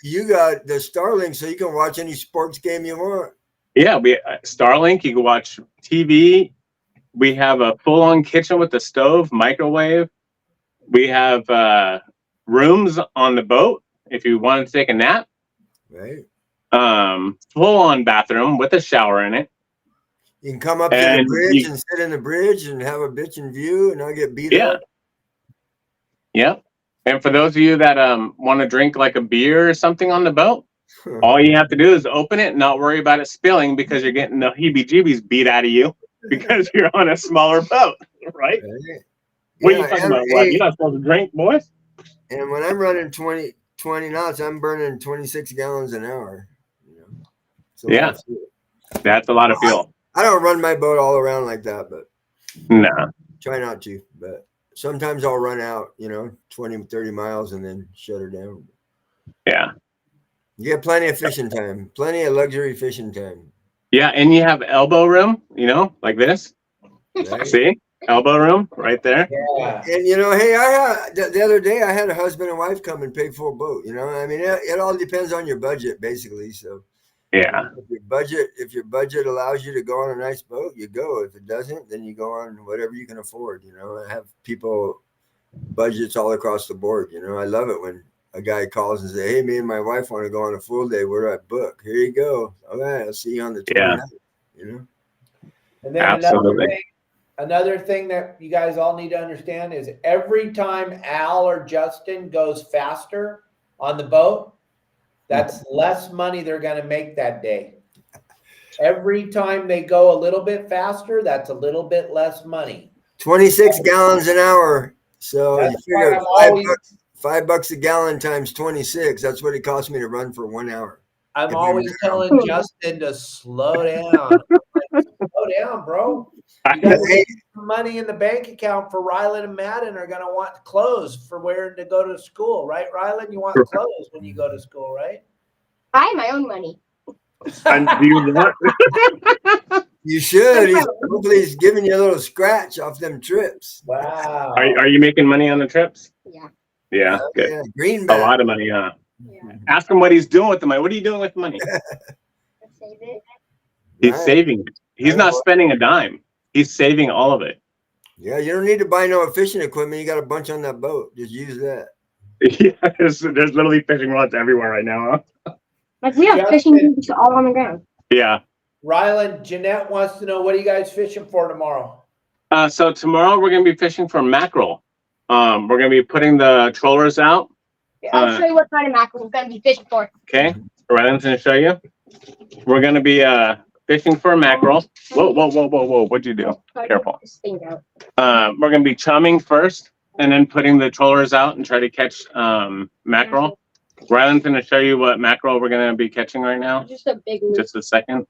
you got the Starlink, so you can watch any sports game you want. Yeah, we Starlink. You can watch TV. We have a full-on kitchen with a stove, microwave. We have rooms on the boat if you want to take a nap. Right. Full-on bathroom with a shower in it. You can come up to the bridge and sit in the bridge and have a bitchin' view and not get beat up. Yeah. And for those of you that want to drink like a beer or something on the boat, all you have to do is open it and not worry about it spilling, because you're getting the heebie-jeebies beat out of you because you're on a smaller boat, right? What are you talking about? What? You're not supposed to drink, boys? And when I'm running 20 knots, I'm burning 26 gallons an hour. You know? So yeah. That's a lot of fuel. I don't run my boat all around like that, but Nah. try not to. But sometimes I'll run out, 20, 30 miles and then shut her down. Yeah. You get plenty of fishing time, plenty of luxury fishing time. Yeah, and you have elbow room, like this. Right? See? Elbow room right there. Yeah. And hey, I had the other day I had a husband and wife come and pay for a boat. I mean, it all depends on your budget, basically. So Yeah. if your budget allows you to go on a nice boat, you go. If it doesn't, then you go on whatever you can afford. I have people budgets all across the board. I love it when a guy calls and says, "Hey, me and my wife want to go on a full day. Where do I book? Here you go. All right, I'll see you on the 29th." And then another thing that you guys all need to understand is every time Al or Justin goes faster on the boat, that's less money they're going to make that day. Every time they go a little bit faster, that's a little bit less money. 26 gallons an hour. So That's you figure why $5 a gallon times 26. That's what it cost me to run for 1 hour. I'm always telling Justin to slow down. Slow down, bro. You got some money in the bank account for Rylan and Madden are going to want clothes for wearing to go to school, right, Rylan? You want clothes when you go to school, right? I have my own money. And do you want? You should. Hopefully he's giving you a little scratch off them trips. Wow. Are you making money on the trips? Yeah. Yeah. Good. Yeah, greenback. A lot of money, huh? Yeah. Ask him what he's doing with the money. What are you doing with the money? Let's save it. He's Nice. saving it. He's not spending a dime. He's saving all of it. Yeah, you don't need to buy no fishing equipment. You got a bunch on that boat. Just use that. Yeah, there's literally fishing rods everywhere right now, huh? Like we have fishing boots all on the ground. Yeah. Rylan, Jeanette wants to know, what are you guys fishing for tomorrow? So tomorrow we're going to be fishing for mackerel. We're going to be putting the trollers out. I'll show you what kind of mackerel we're going to be fishing for. Okay. Rylan's going to show you. We're going to be fishing for mackerel. Whoa. What'd you do? Careful. We're going to be chumming first and then putting the trollers out and try to catch mackerel. Rylan's going to show you what mackerel we're going to be catching right now. Just a big one. Just a second.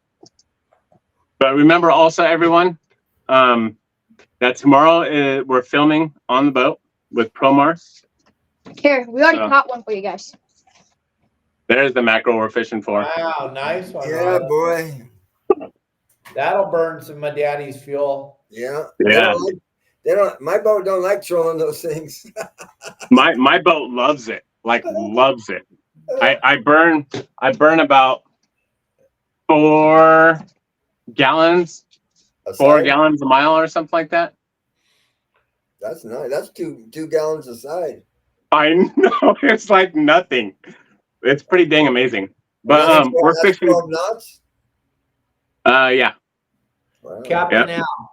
But remember also, everyone, that tomorrow we're filming on the boat with Promar. Here, we already caught one for you guys. There's the mackerel we're fishing for. Wow, nice one. Yeah, Rylan. boy. That'll burn some of Daddy's fuel. Yeah. Yeah. They don't. My boat don't like trolling those things. My boat loves it. Like loves it. I burn about 4 gallons, 4 gallons a mile or something like that. That's nice. That's two gallons a side. I know, it's like nothing. It's pretty dang amazing. But we're fishing 12 knots. Yeah. Wow. Captain Al.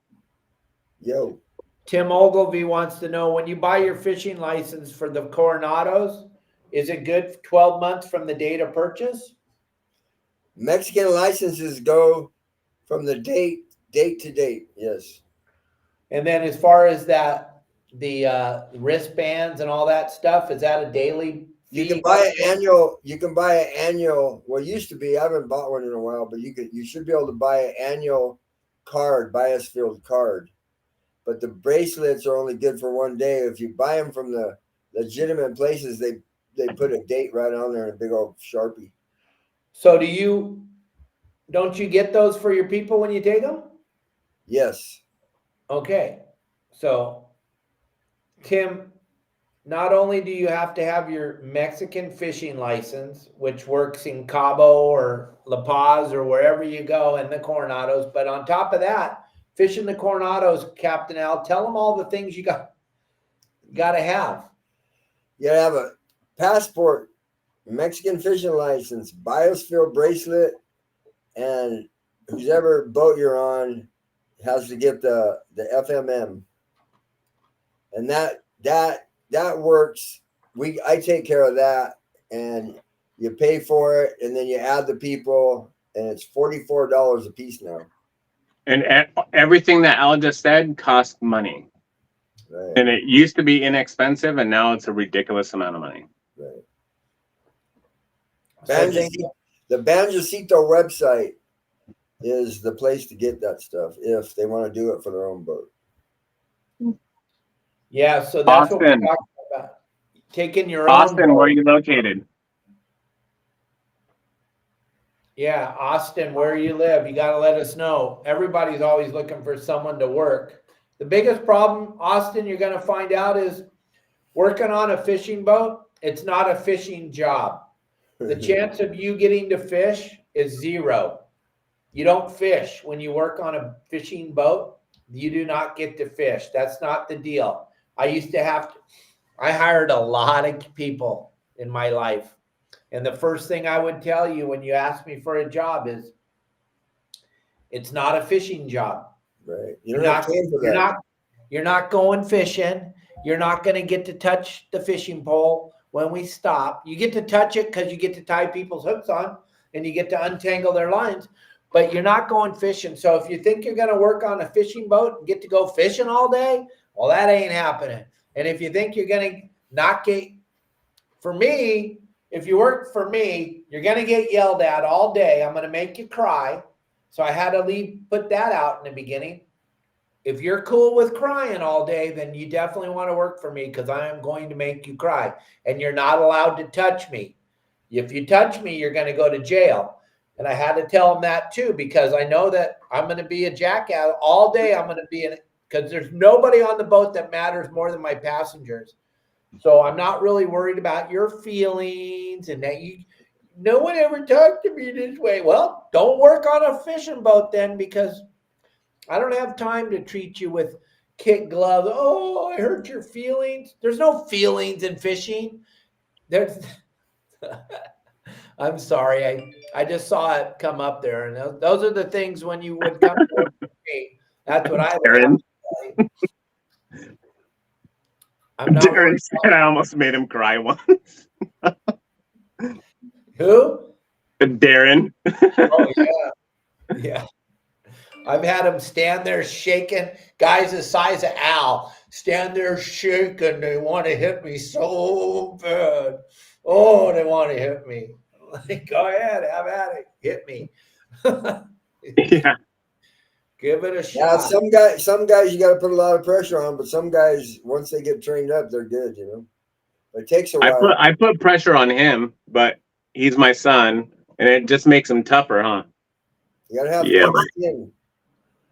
Yo. Tim Ogilvy wants to know, when you buy your fishing license for the Coronados, is it good for 12 months from the date of purchase? Mexican licenses go from the date to date. Yes. And then as far as that, the wristbands and all that stuff, is that a daily fee? You can buy an annual. You can buy an annual. Well, it used to be. I haven't bought one in a while, but you should be able to buy an annual card, bias-filled card. But the bracelets are only good for 1 day. If you buy them from the legitimate places, they put a date right on there in a big old Sharpie. So don't you get those for your people when you take them? Yes. Okay. So, Tim, not only do you have to have your Mexican fishing license, which works in Cabo or La Paz or wherever you go in the Coronados, but on top of that, fishing the Coronados, Captain Al, tell them all the things you got to have. You gotta have a passport, Mexican fishing license, biosphere bracelet, and whoever boat you're on has to get the FMM. And that works. I take care of that, and you pay for it, and then you add the people, and it's $44 a piece now. And everything that Al just said costs money. Right. And it used to be inexpensive, and now it's a ridiculous amount of money. Right. So The Banjocito website is the place to get that stuff if they want to do it for their own boat. Yeah, so that's what we're Austin. talking about. Taking your own Austin, boat. where are you located? Yeah, Austin, where you live, you got to let us know. Everybody's always looking for someone to work. The biggest problem, Austin, you're going to find out is working on a fishing boat. It's not a fishing job. The chance of you getting to fish is 0. You don't fish when you work on a fishing boat. You do not get to fish. That's not the deal. I hired a lot of people in my life. And the first thing I would tell you when you ask me for a job is it's not a fishing job. Right. You're not going fishing. You're not going to get to touch the fishing pole when we stop. You get to touch it because you get to tie people's hooks on and you get to untangle their lines, but you're not going fishing. So if you think you're going to work on a fishing boat and get to go fishing all day, well, that ain't happening. And if you think you're going to not get, for me, if you work for me, you're going to get yelled at all day. I'm going to make you cry. So I had to put that out in the beginning. If you're cool with crying all day, then you definitely want to work for me because I am going to make you cry. And you're not allowed to touch me. If you touch me, you're going to go to jail. And I had to tell them that too, because I know that I'm going to be a jackass all day. I'm going to be in it because there's nobody on the boat that matters more than my passengers. So I'm not really worried about your feelings and that no one ever talked to me this way. Well, don't work on a fishing boat then, because I don't have time to treat you with kid gloves. Oh, I hurt your feelings. There's no feelings in fishing. I'm sorry. I just saw it come up there. And those are the things when you would come to me. That's what I would have. I'm not Darren said I almost made him cry once. Who? Darren. Oh, yeah. Yeah. I've had them stand there shaking. Guys the size of Al stand there shaking. They want to hit me so bad. Oh, they want to hit me. Like, go ahead, have at it. Hit me. Yeah. Give it a shot. Yeah, some guys you got to put a lot of pressure on, but some guys, once they get trained up, they're good, you know. But it takes a while. I put pressure on him, but he's my son, and it just makes him tougher, huh? You got to have thick skin.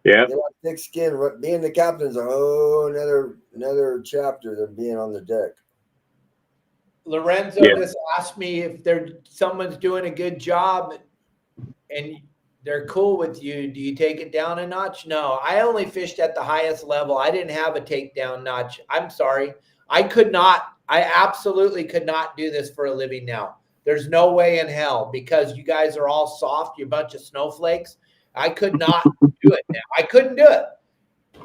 Yeah. You got thick skin. Being the captain's a whole another chapter than being on the deck. Lorenzo just asked me if someone's doing a good job and they're cool with you. Do you take it down a notch? No, I only fished at the highest level. I didn't have a takedown notch. I'm sorry. I absolutely could not do this for a living now. There's no way in hell, because you guys are all soft. You're a bunch of snowflakes. I could not do it now. I couldn't do it.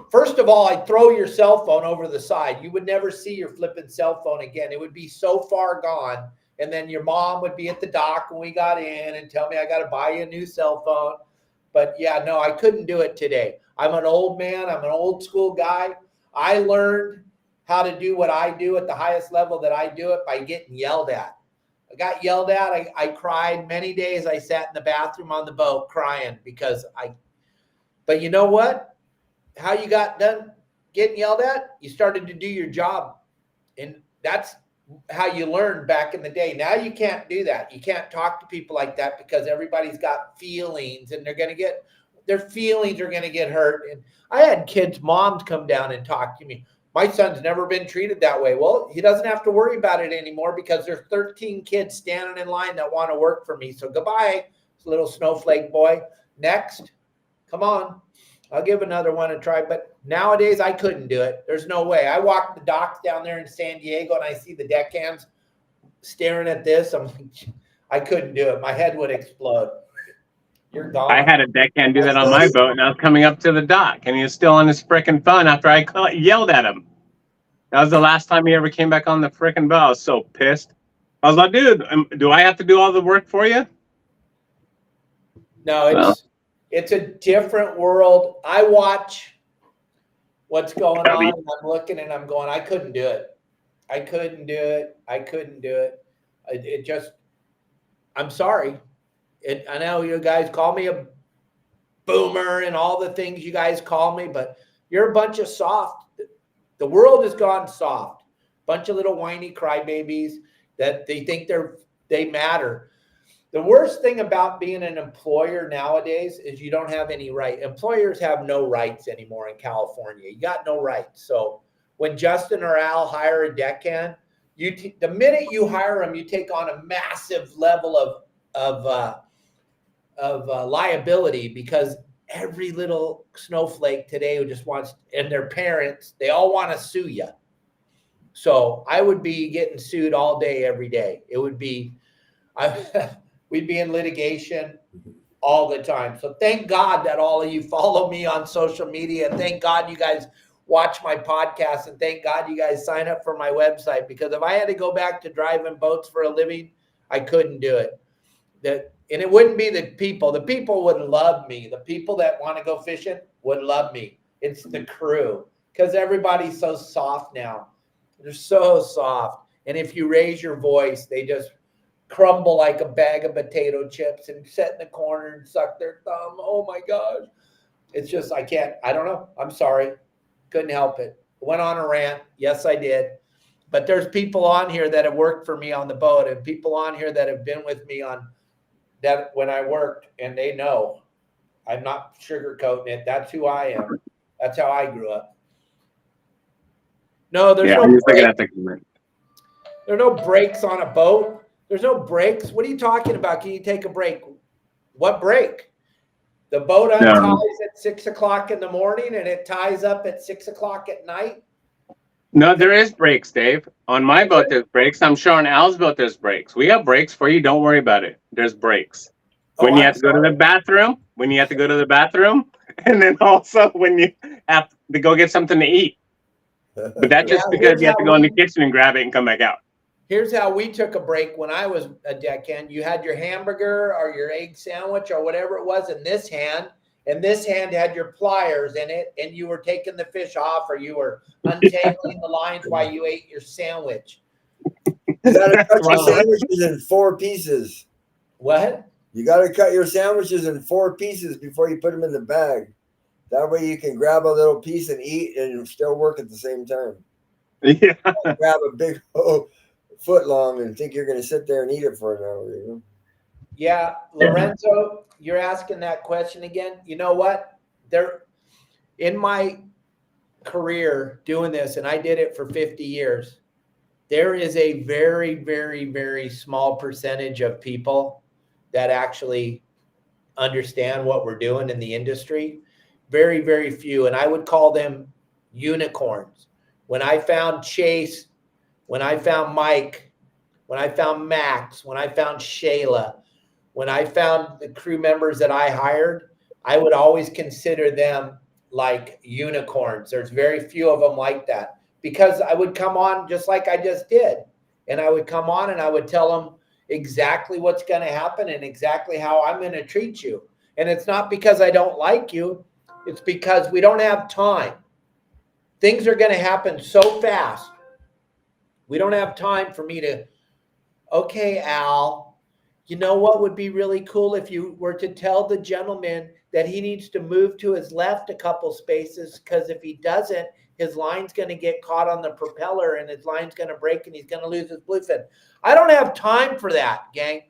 First of all, I'd throw your cell phone over the side. You would never see your flipping cell phone again. It would be so far gone. And then your mom would be at the dock when we got in and tell me I got to buy you a new cell phone. But yeah, no, I couldn't do it today. I'm an old man. I'm an old school guy. I learned how to do what I do at the highest level that I do it by getting yelled at. I got yelled at. I cried many days. I sat in the bathroom on the boat crying but you know what? How you got done getting yelled at? You started to do your job. And that's how you learned back in the day. Now you can't do that. You can't talk to people like that because everybody's got feelings and their feelings are going to get hurt. And I had kids' moms come down and talk to me. My son's never been treated that way. Well, he doesn't have to worry about it anymore because there's 13 kids standing in line that want to work for me. So goodbye, little snowflake boy. Next, come on. I'll give another one a try. But nowadays, I couldn't do it. There's no way. I walk the docks down there in San Diego and I see the deckhands staring at this. I'm like, I couldn't do it. My head would explode. You're gone. I had a deckhand do that on my boat, and I was coming up to the dock, and he was still on his frickin' phone after I yelled at him. That was the last time he ever came back on the frickin' boat. I was so pissed. I was like, dude, do I have to do all the work for you? No, it's a different world. I watch what's going on, and I'm looking and I'm going, I couldn't do it. I couldn't do it. I'm sorry. I know you guys call me boomer and all the things you guys call me, but you're a bunch of soft. The world has gone soft. Bunch of little whiny crybabies that they think they matter. The worst thing about being an employer nowadays is you don't have any right. Employers have no rights anymore in California. You got no rights. So when Justin or Al hire a deckhand, the minute you hire them, you take on a massive level of liability, because every little snowflake today who just wants, and their parents, they all want to sue you. So I would be getting sued all day, every day. It would be, we'd be in litigation all the time. So thank God that all of you follow me on social media. Thank God you guys watch my podcast, and thank God you guys sign up for my website, because if I had to go back to driving boats for a living, I couldn't do it. And it wouldn't be the people. The people would love me. The people that want to go fishing would love me. It's the crew, because everybody's so soft now. They're so soft. And if you raise your voice, they just crumble like a bag of potato chips and sit in the corner and suck their thumb. Oh my gosh. It's just, I don't know. I'm sorry. Couldn't help it. Went on a rant. Yes, I did. But there's people on here that have worked for me on the boat, and people on here that have been with me on that when I worked, and they know I'm not sugarcoating it. That's who I am. That's how I grew up. No, there's no break. There are no breaks on a boat. There's no breaks. What are you talking about? Can you take a break? What break? The boat unties at 6 o'clock in the morning and it ties up at 6 o'clock at night. No, there is breaks, Dave. On my boat, there's breaks. I'm sure on Al's boat, there's breaks. We have breaks for you. Don't worry about it. There's breaks. When you have to go to the bathroom, and then also when you have to go get something to eat. But that's just because you have to go in the kitchen and grab it and come back out. Here's how we took a break when I was a deckhand. You had your hamburger or your egg sandwich or whatever it was in this hand, and this hand had your pliers in it, and you were taking the fish off, or you were untangling the lines while you ate your sandwich. You got to cut your sandwiches in 4 pieces. What? You got to cut your sandwiches in 4 pieces before you put them in the bag. That way you can grab a little piece and eat and still work at the same time. Yeah. Grab a big foot long and think you're going to sit there and eat it for an hour. You know? Yeah, Lorenzo, you're asking that question again. You know what? In my career doing this, and I did it for 50 years, there is a very, very, very small percentage of people that actually understand what we're doing in the industry. Very, very few. And I would call them unicorns. When I found Chase, when I found Mike, when I found Max, when I found Shayla, when I found the crew members that I hired, I would always consider them like unicorns. There's very few of them like that, because I would come on just like I just did. And I would come on and I would tell them exactly what's going to happen and exactly how I'm going to treat you. And it's not because I don't like you. It's because we don't have time. Things are going to happen so fast. We don't have time for me to, okay, Al, you know what would be really cool if you were to tell the gentleman that he needs to move to his left a couple spaces, because if he doesn't, his line's going to get caught on the propeller and his line's going to break and he's going to lose his bluefin. I don't have time for that, gang.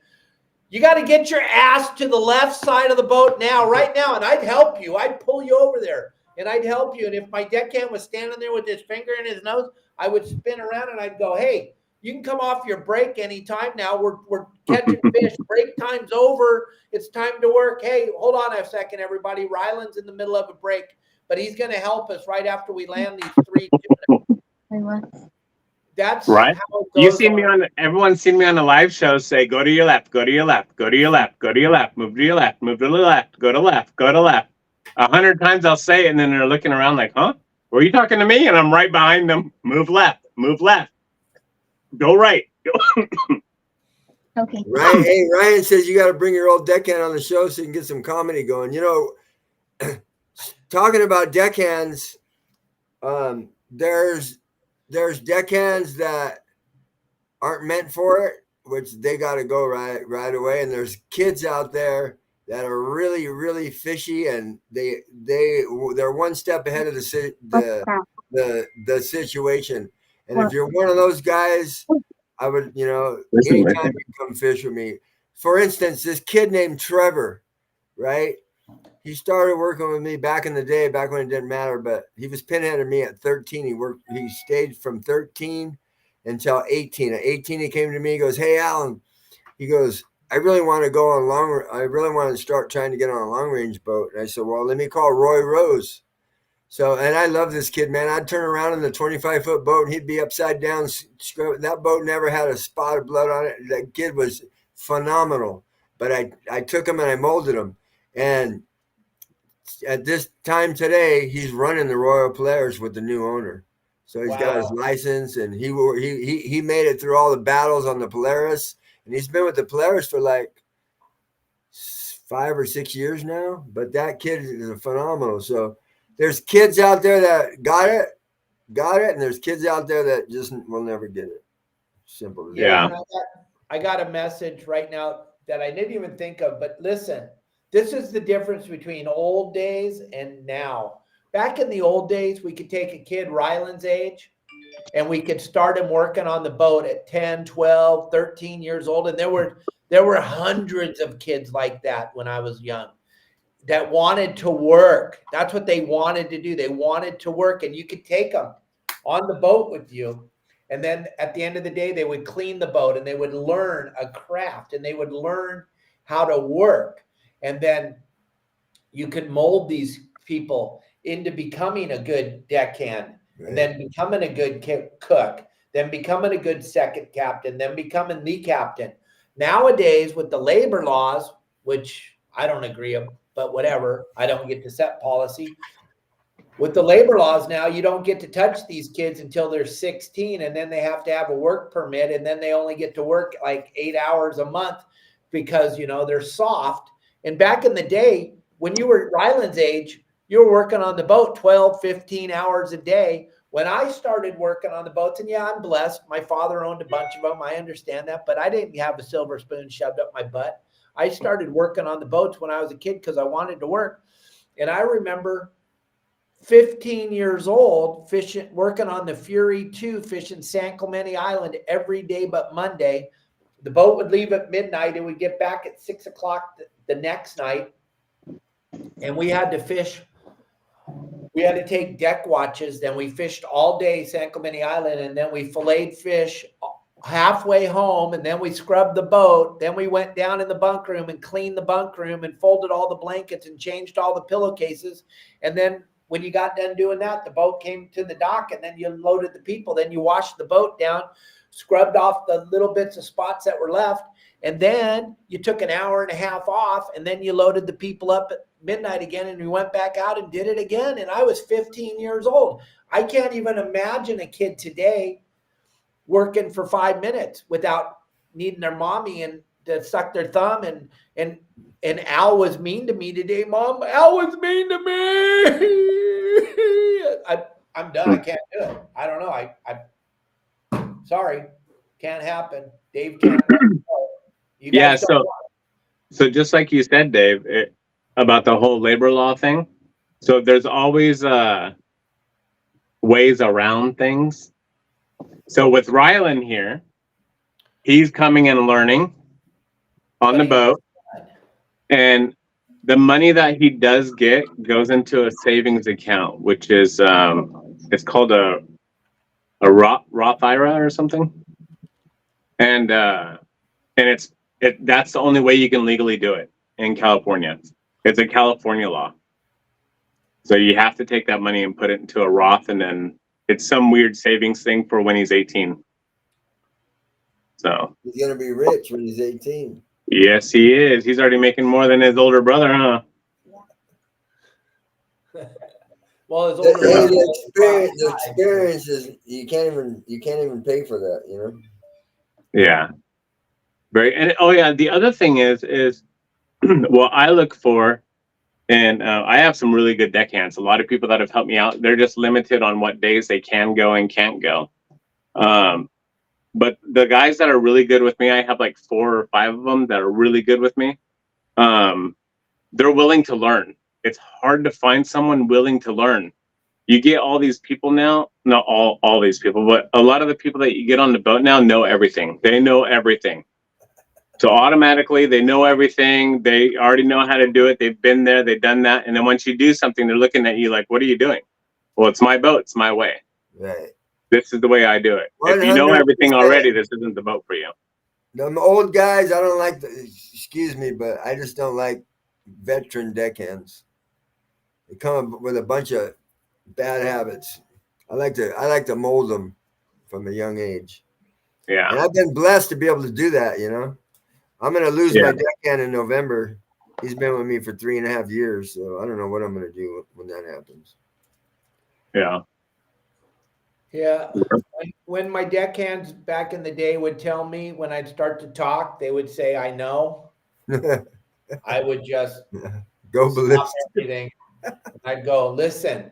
You got to get your ass to the left side of the boat now, right now, and I'd help you. I'd pull you over there, and I'd help you. And if my deckhand was standing there with his finger in his nose, I would spin around and I'd go, hey, you can come off your break anytime now. We're catching fish. Break time's over. It's time to work. Hey, hold on a second, everybody. Ryland's in the middle of a break, but he's going to help us right after we land these 3 tuna. That's right. How it goes. You see me everyone's seen me on the live show say, go to your left, go to your left, go to your left, go to your left, move to your left, move to the left, go to left, go to left. 100 times I'll say it, and then they're looking around like, huh? Were you talking to me? And I'm right behind them. Move left, go right. Okay. Ryan, hey, Ryan says you got to bring your old deckhand on the show so you can get some comedy going. You know, talking about deckhands, there's deckhands that aren't meant for it, which they got to go right away. And there's kids out there that are really, really fishy, and they're one step ahead of the situation. And if you're one of those guys, I would, anytime you come fish with me. For instance, this kid named Trevor, right? He started working with me back in the day, back when it didn't matter, but he was pinheading me at 13. He stayed from 13 until 18. At 18, he came to me, he goes, "Hey, Alan," he goes, "I really want to go on I really want to start trying to get on a long range boat." And I said, "Well, let me call Roy Rose." So, and I love this kid, man. I'd turn around in the 25-foot boat and he'd be upside down. That boat never had a spot of blood on it. That kid was phenomenal. But I took him and I molded him. And at this time today, he's running the Royal Polaris with the new owner. So he's got his license, and he made it through all the battles on the Polaris. And he's been with the Polaris for like 5 or 6 years now. But that kid is phenomenal. So there's kids out there that got it, and there's kids out there that just will never get it. Simple as that. I got a message right now that I didn't even think of, but listen, this is the difference between old days and now. Back in the old days, we could take a kid Ryland's age and we could start him working on the boat at 10, 12, 13 years old. And there were hundreds of kids like that when I was young that wanted to work. That's what they wanted to do. They wanted to work, and you could take them on the boat with you. And then at the end of the day, they would clean the boat and they would learn a craft and they would learn how to work. And then you could mold these people into becoming a good deckhand, and then becoming a good cook, then becoming a good second captain, then becoming the captain. Nowadays, with the labor laws, which I don't agree with, but whatever, I don't get to set policy. With the labor laws now, you don't get to touch these kids until they're 16, and then they have to have a work permit, and then they only get to work like 8 hours a month because, they're soft. And back in the day, when you were Ryland's age, you were working on the boat 12, 15 hours a day. When I started working on the boats, and yeah, I'm blessed. My father owned a bunch of them. I understand that, but I didn't have a silver spoon shoved up my butt. I started working on the boats when I was a kid because I wanted to work. And I remember 15 years old working on the Fury 2, fishing San Clemente Island every day but Monday. The boat would leave at midnight and we'd get back at 6 o'clock the next night. And we had to fish. We had to take deck watches. Then we fished all day San Clemente Island, and then we filleted fish halfway home, and then we scrubbed the boat. Then we went down in the bunk room and cleaned the bunk room and folded all the blankets and changed all the pillowcases. And then when you got done doing that, the boat came to the dock, and then you loaded the people. Then you washed the boat down, scrubbed off the little bits of spots that were left, and then you took an hour and a half off, and then you loaded the people up at midnight again, and we went back out and did it again. And I was 15 years old. I can't even imagine a kid today working for 5 minutes without needing their mommy and to suck their thumb. And Al was mean to me today, Mom. Al was mean to me. I'm done. I can't do it. I don't know. I'm sorry. Can't happen. Dave can't. Yeah. So just like you said, Dave, about the whole labor law thing. So there's always ways around things. So with Ryland here, he's coming and learning on the boat, and the money that he does get goes into a savings account, which is it's called a Roth IRA or something, and that's the only way you can legally do it in California. It's a California law, so you have to take that money and put it into a Roth, and then it's some weird savings thing for when he's 18. So he's gonna be rich when he's 18. Yes, he is. He's already making more than his older brother, huh? Well, his older brother, the experience is you can't even pay for that, Yeah. And the other thing is what I look for, and I have some really good deckhands. A lot of people that have helped me out, they're just limited on what days they can go and can't go. But the guys that are really good with me, I have like 4 or 5 of them that are really good with me. they're willing to learn. It's hard to find someone willing to learn. You get all these people now, not all these people, but a lot of the people that you get on the boat now know everything. They know everything. So automatically they know everything. They already know how to do it. They've been there, they've done that. And then once you do something, they're looking at you like, what are you doing? Well, it's my boat. It's my way. Right. This is the way I do it. If you know everything already, this isn't the boat for you. Them old guys, I don't like, excuse me, but I just don't like veteran deckhands. They come up with a bunch of bad habits. I like to mold them from a young age. Yeah. And I've been blessed to be able to do that, you know. I'm going to lose my deckhand in November. He's been with me for 3.5 years, so I don't know what I'm going to do when that happens. Yeah. Yeah. When my deckhands back in the day would tell me when I'd start to talk, they would say, I know. I would just go ballistic. Everything. I'd go, listen,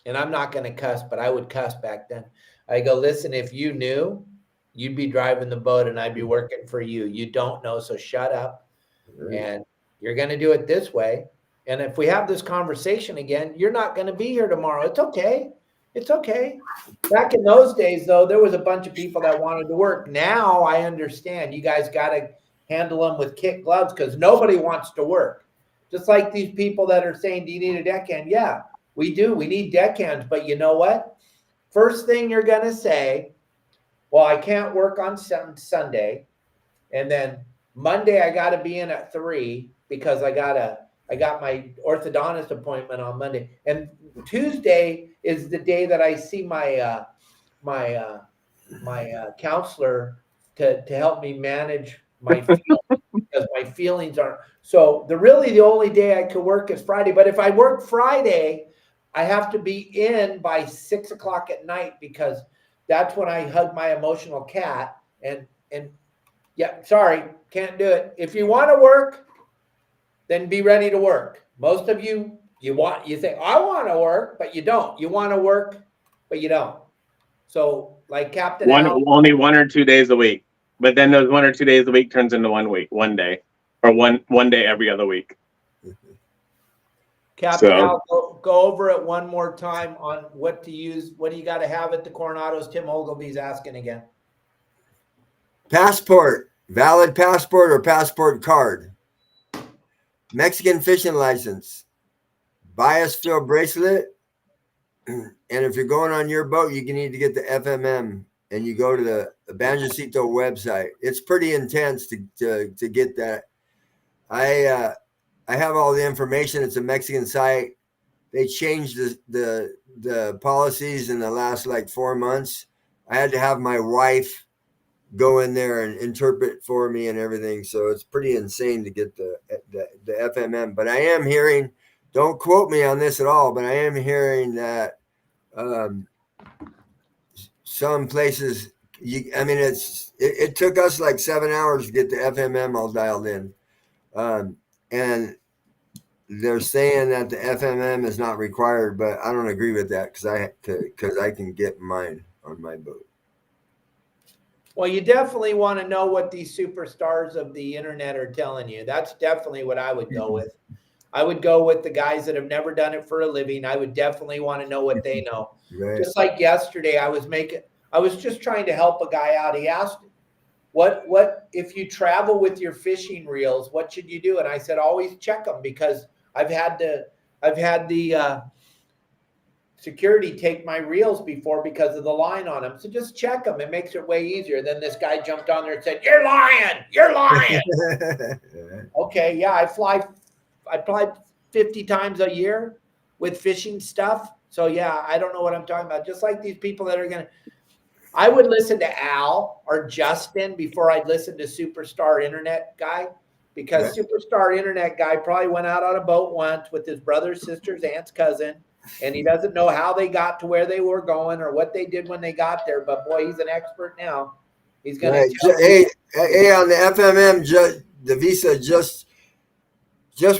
and I'm not going to cuss, but I would cuss back then. I go, listen, if you knew, you'd be driving the boat and I'd be working for you. You don't know, so shut up. And you're going to do it this way. And if we have this conversation again, you're not going to be here tomorrow. It's okay. It's okay. Back in those days, though, there was a bunch of people that wanted to work. Now I understand you guys got to handle them with kid gloves because nobody wants to work. Just like these people that are saying, do you need a deckhand? Yeah, we do. We need deckhands. But you know what? First thing you're going to say, well, I can't work on Sunday. And then Monday, I got to be in at 3 because I got my orthodontist appointment on Monday. And Tuesday is the day that I see my counselor to help me manage my feelings because my feelings aren't. So the only day I could work is Friday. But if I work Friday, I have to be in by 6 o'clock at night because that's when I hug my emotional cat. And yeah, sorry, can't do it. If you want to work, then be ready to work. Most of you think, I want to work, but you don't. You want to work, but you don't. So like Captain only 1 or 2 days a week. But then those 1 or 2 days a week turns into 1 week, 1 day, or one day every other week. Captain Al, go over it one more time on what to use. What do you got to have at the Coronados? Tim Ogilvy's asking again. Passport, valid passport or passport card. Mexican fishing license, biosphere bracelet, and if you're going on your boat, you need to get the FMM, and you go to the Banjocito website. It's pretty intense to get that. I have all the information. It's a Mexican site. They changed the policies in the last like 4 months. I had to have my wife go in there and interpret for me and everything. So it's pretty insane to get the FMM. But I am hearing, don't quote me on this at all, but I am hearing that some places, it took us like 7 hours to get the FMM all dialed in. And they're saying that the FMM is not required, but I don't agree with that because I can get mine on my boat. Well, you definitely want to know what these superstars of the internet are telling you. That's definitely what I would go with. I would go with the guys that have never done it for a living. I would definitely want to know what they know. Right. Just like yesterday, I was just trying to help a guy out. He asked, what if you travel with your fishing reels, what should you do? And I said, always check them because I've had the security take my reels before because of the line on them. So just check them. It makes it way easier. Then this guy jumped on there and said, you're lying. You're lying. Okay. Yeah. I fly 50 times a year with fishing stuff. So yeah, I don't know what I'm talking about. Just like these people that are I would listen to Al or Justin before I'd listen to Superstar Internet guy, because Superstar Internet guy probably went out on a boat once with his brother, sister's, aunt's cousin, and he doesn't know how they got to where they were going or what they did when they got there. But boy, he's an expert now. He's going to tell you. Hey, on the FMM, the visa, just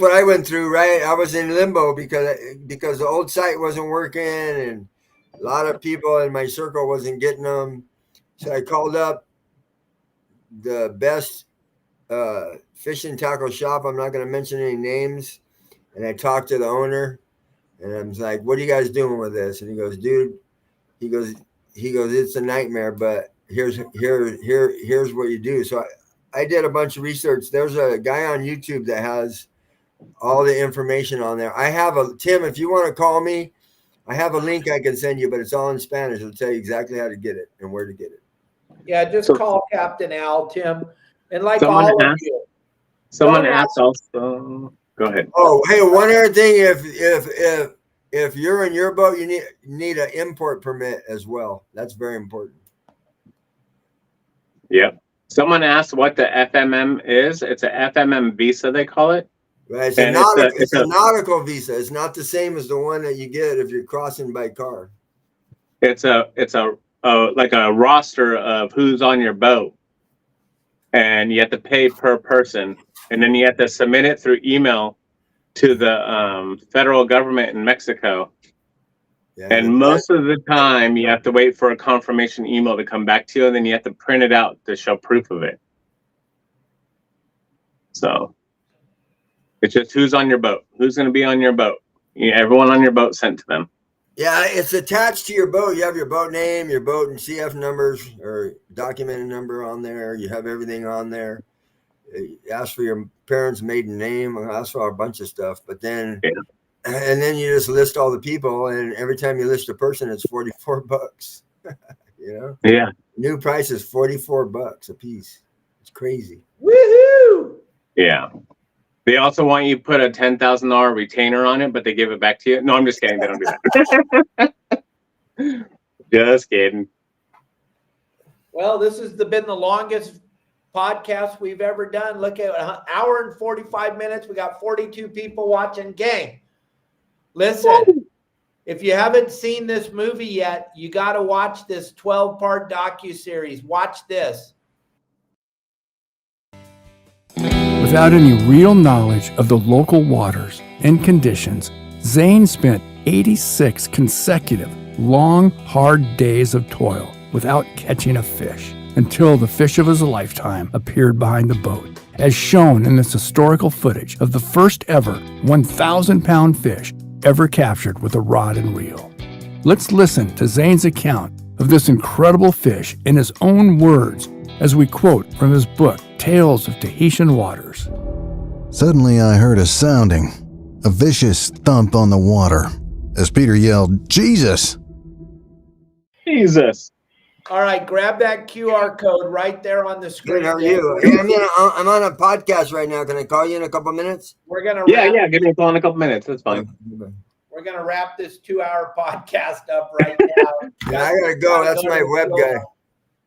what I went through, right? I was in limbo because the old site wasn't working and a lot of people in my circle wasn't getting them. So I called up the best fishing tackle shop. I'm not going to mention any names. And I talked to the owner, and I was like, "What are you guys doing with this?" And he goes, "Dude," he goes, "It's a nightmare, but here's what you do." So I did a bunch of research. There's a guy on YouTube that has all the information on there. I have Tim, if you want to call me, I have a link I can send you, but it's all in Spanish. It'll tell you exactly how to get it and where to get it. Yeah, just call Captain Al, Tim. And like Someone all of asked- you. Someone asked also. Go ahead. Oh, hey, one other thing. If you're in your boat, you need an import permit as well. That's very important. Yep. Someone asked what the FMM is. It's a FMM visa, they call it. Right. It's And a nautical visa. It's not the same as the one that you get if you're crossing by car. It's like a roster of who's on your boat, and you have to pay per person, and then you have to submit it through email to the federal government in Mexico. Yeah, And most of the time, you have to wait for a confirmation email to come back to you, and then you have to print it out to show proof of it. So it's just who's on your boat, who's going to be on your boat. Everyone on your boat sent to them. Yeah, it's attached to your boat. You have your boat name, your boat and CF numbers or documented number on there. You have everything on there. You ask for your parents' maiden name. Ask for a bunch of stuff. But then, and then you just list all the people. And every time you list a person, it's $44. You know? Yeah. New price is $44 a piece. It's crazy. Woohoo! Yeah. They also want you to put a $10,000 retainer on it, but they give it back to you. No, I'm just kidding. They don't do that. Just kidding. Well, this has been the longest podcast we've ever done. Look at an hour and 45 minutes. We got 42 people watching. Gang, listen, if you haven't seen this movie yet, you got to watch this 12-part docuseries. Watch this. Without any real knowledge of the local waters and conditions, Zane spent 86 consecutive, long, hard days of toil without catching a fish until the fish of his lifetime appeared behind the boat, as shown in this historical footage of the first ever 1,000-pound fish ever captured with a rod and reel. Let's listen to Zane's account of this incredible fish in his own words as we quote from his book, Tales of Tahitian Waters. Suddenly I heard a sounding, a vicious thump on the water, as Peter yelled, "Jesus!" Jesus. All right, grab that QR code right there on the screen. Good, how are you? Hey, I'm on a podcast right now. Can I call you in a couple minutes? We're gonna Yeah. Give me a call in a couple minutes. That's fine. We're gonna wrap this 2-hour podcast up right now. Yeah, I gotta go. That's my web guy.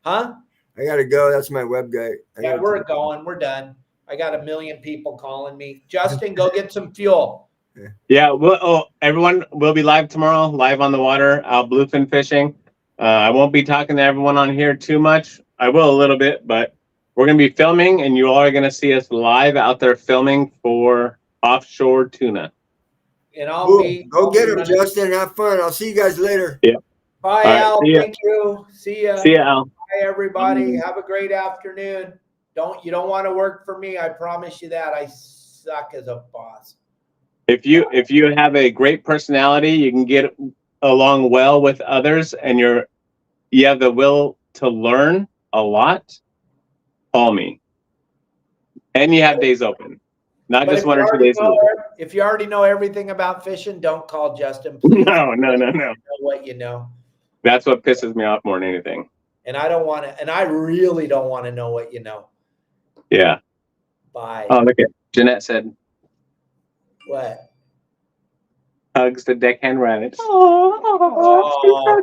Huh? I gotta go. That's my web guy. Yeah, we're going. We're done. I got 1 million people calling me. Justin, go get some fuel. Yeah. Everyone will be live tomorrow, live on the water, out bluefin fishing. I won't be talking to everyone on here too much. I will a little bit, but we're going to be filming, and you all are going to see us live out there filming for offshore tuna. And I'll go get them, Justin. Have fun. I'll see you guys later. Yeah. Bye, Right, Al. Thank you. See ya. See ya, Al. Bye, everybody. Have a great afternoon. You don't want to work for me. I promise you that. I suck as a boss. If you have a great personality, you can get along well with others, and you have the will to learn a lot, call me. And you have days open, not just 1 or 2 days. If you already know everything about fishing, don't call Justin, please. No. Know what you know. That's what pisses me off more than anything. And I don't want to, and I really don't want to know what you know. Yeah. Bye. Oh, look at Jeanette said, What? hugs the deckhand rabbit. Oh.